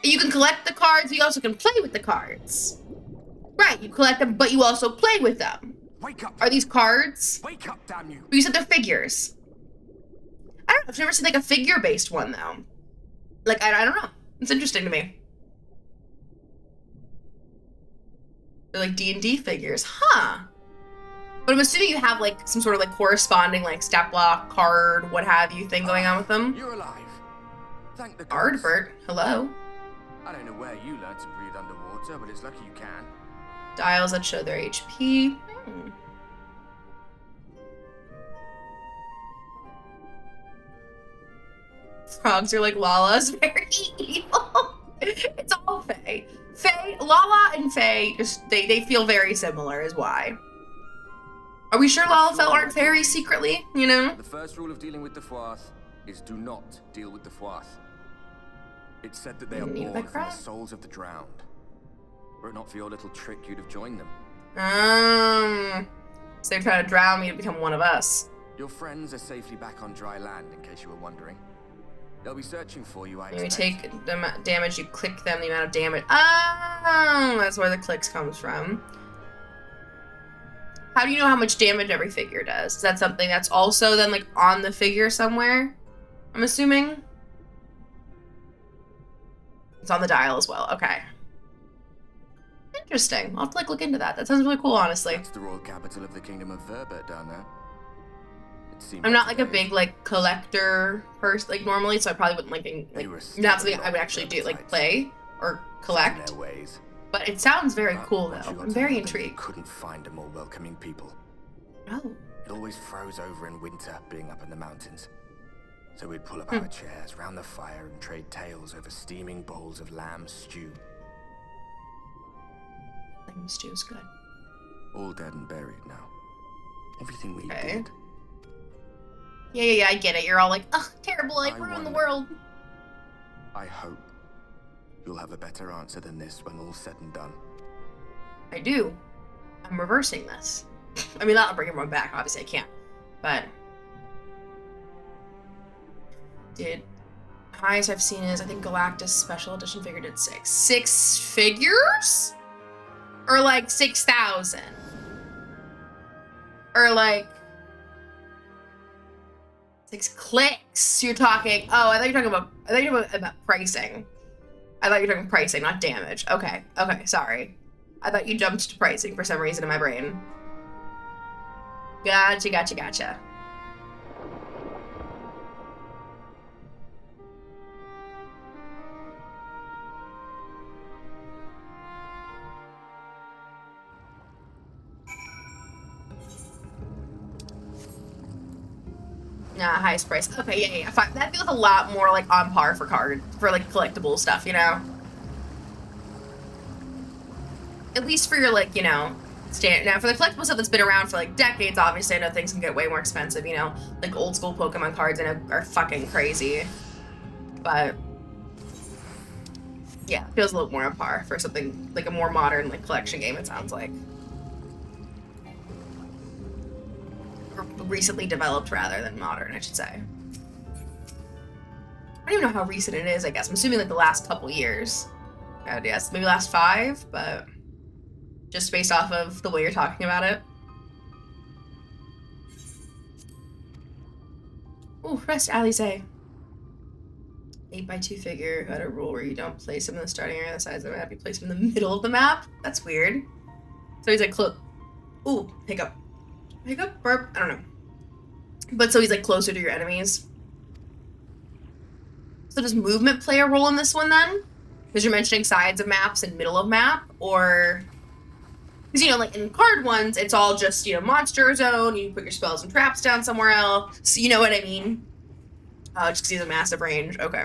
You can collect the cards, but you also can play with the cards. Right, you collect them, but you also play with them. Wake up! Are these cards? Wake up, damn you! But you said they're figures. I don't know. I've never seen like a figure-based one, though. Like, I don't know. It's interesting to me. They're like D&D figures. Huh. But I'm assuming you have like some sort of like corresponding like stat block, card, what have you thing going on with them. You're alive. Thank the gods. Ardbert, hello. I don't know where you learned to breathe underwater, but it's lucky you can. Dials that show their HP. Hmm. Frogs are like Lala's very evil. It's all Fae. Fae, Lala and Fae, just they feel very similar is why. Are we sure Lalafell aren't fairies secretly? You know? The first rule of dealing with the Froth is do not deal with the Froth. It's said that they are Need born that from the crap? souls of the drowned. Were it not for your little trick, you'd have joined them. So they're trying to drown me to become one of us. Your friends are safely back on dry land, in case you were wondering. They'll be searching for you, I When you expect. take damage, you click them, the amount of damage. Oh, that's where the clicks comes from. How do you know how much damage every figure does? Is that something that's also then like on the figure somewhere? I'm assuming. It's on the dial as well. Okay. Interesting. I'll have to like look into that. That sounds really cool, honestly. That's the royal capital of the kingdom of Verbert down there. It seemed I'm not like a today. big like collector person like normally, so I probably wouldn't like not something I would actually do like play or collect. Their ways. But it sounds very But cool once though. you got I'm to very know them, intrigued. You couldn't find a more welcoming people. Oh. It always froze over in winter, being up in the mountains. So we'd pull up our chairs round the fire and trade tales over steaming bowls of lamb stew. Lamb stew's good. All dead and buried now. Everything we Okay. did. Yeah, I get it. You're all like, ugh, terrible, I I ruined the wonder- world. I hope you'll have a better answer than this when all's said and done. I do. I'm reversing this. I mean, not bring everyone back, obviously I can't. But did highest I've seen is I think Galactus special edition figure did 6. 6 figures? Or like 6,000? Or like 6 clicks? You're talking, oh, I thought you were talking about pricing. I thought you were talking pricing, not damage. Okay, sorry. I thought you jumped to pricing for some reason in my brain. Gotcha. Highest price. Okay, yeah. Fine. That feels a lot more like on par for like collectible stuff, you know? At least for your like, you know, now for the collectible stuff that's been around for like decades, obviously I know things can get way more expensive, you know? Like old school Pokemon cards are fucking crazy. But yeah, it feels a little more on par for something like a more modern like collection game, it sounds like. Or recently developed rather than modern, I should say. I don't even know how recent it is, I guess. I'm assuming like the last couple years. Yes, maybe last 5, but just based off of the way you're talking about it. Ooh, rest Alize. 8x2 figure had a rule where you don't place him in the starting area on the sides of the map, you place him in the middle of the map. That's weird. So he's like ooh, hiccup. Hiccup? Burp? I don't know. But so he's like closer to your enemies. So does movement play a role in this one then? Because you're mentioning sides of maps and middle of map, or... Because, you know, like in card ones, it's all just, you know, monster zone, you put your spells and traps down somewhere else. So you know what I mean? Just because he has a massive range. Okay.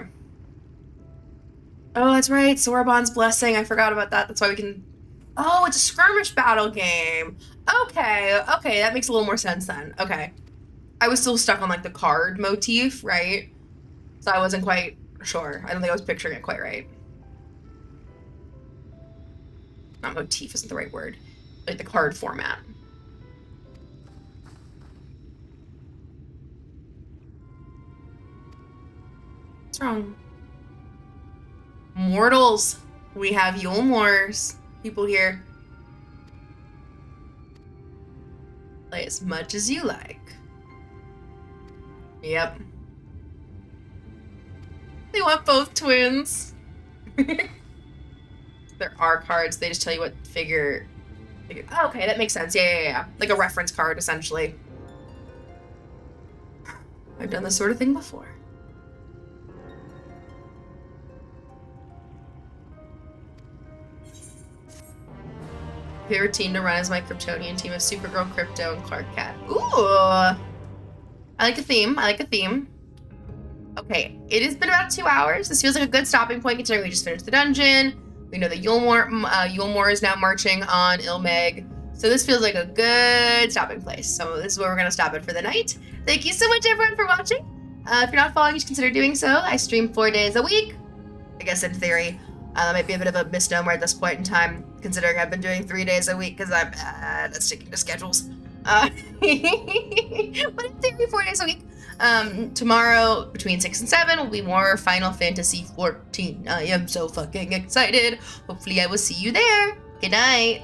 Oh, that's right. Sorabon's Blessing. I forgot about that. That's why we can... Oh, it's a skirmish battle game. Okay. Okay, that makes a little more sense then. Okay. I was still stuck on, like, the card motif, right? So I wasn't quite sure. I don't think I was picturing it quite right. Not motif isn't the right word. Like the card format. What's wrong? Mortals. We have Yulmores. People here. Play as much as you like. Yep. They want both twins. There are cards. They just tell you what figure. Oh, okay, that makes sense. Yeah. Like a reference card, essentially. I've done this sort of thing before. Favorite team to run is my Kryptonian team of Supergirl, Crypto, and Clark Cat. Ooh! I like a theme. Okay, it has been about 2 hours. This feels like a good stopping point considering we just finished the dungeon. We know that Yulmore is now marching on Ilmeg. So this feels like a good stopping place. So this is where we're going to stop it for the night. Thank you so much, everyone, for watching. If you're not following, you should consider doing so. I stream 4 days a week. I guess in theory. That might be a bit of a misnomer at this point in time, considering I've been doing 3 days a week because I'm bad at sticking to schedules. But in theory, 4 days a week. Tomorrow, between 6 and 7, will be more Final Fantasy XIV. I am so fucking excited. Hopefully I will see you there. Good night.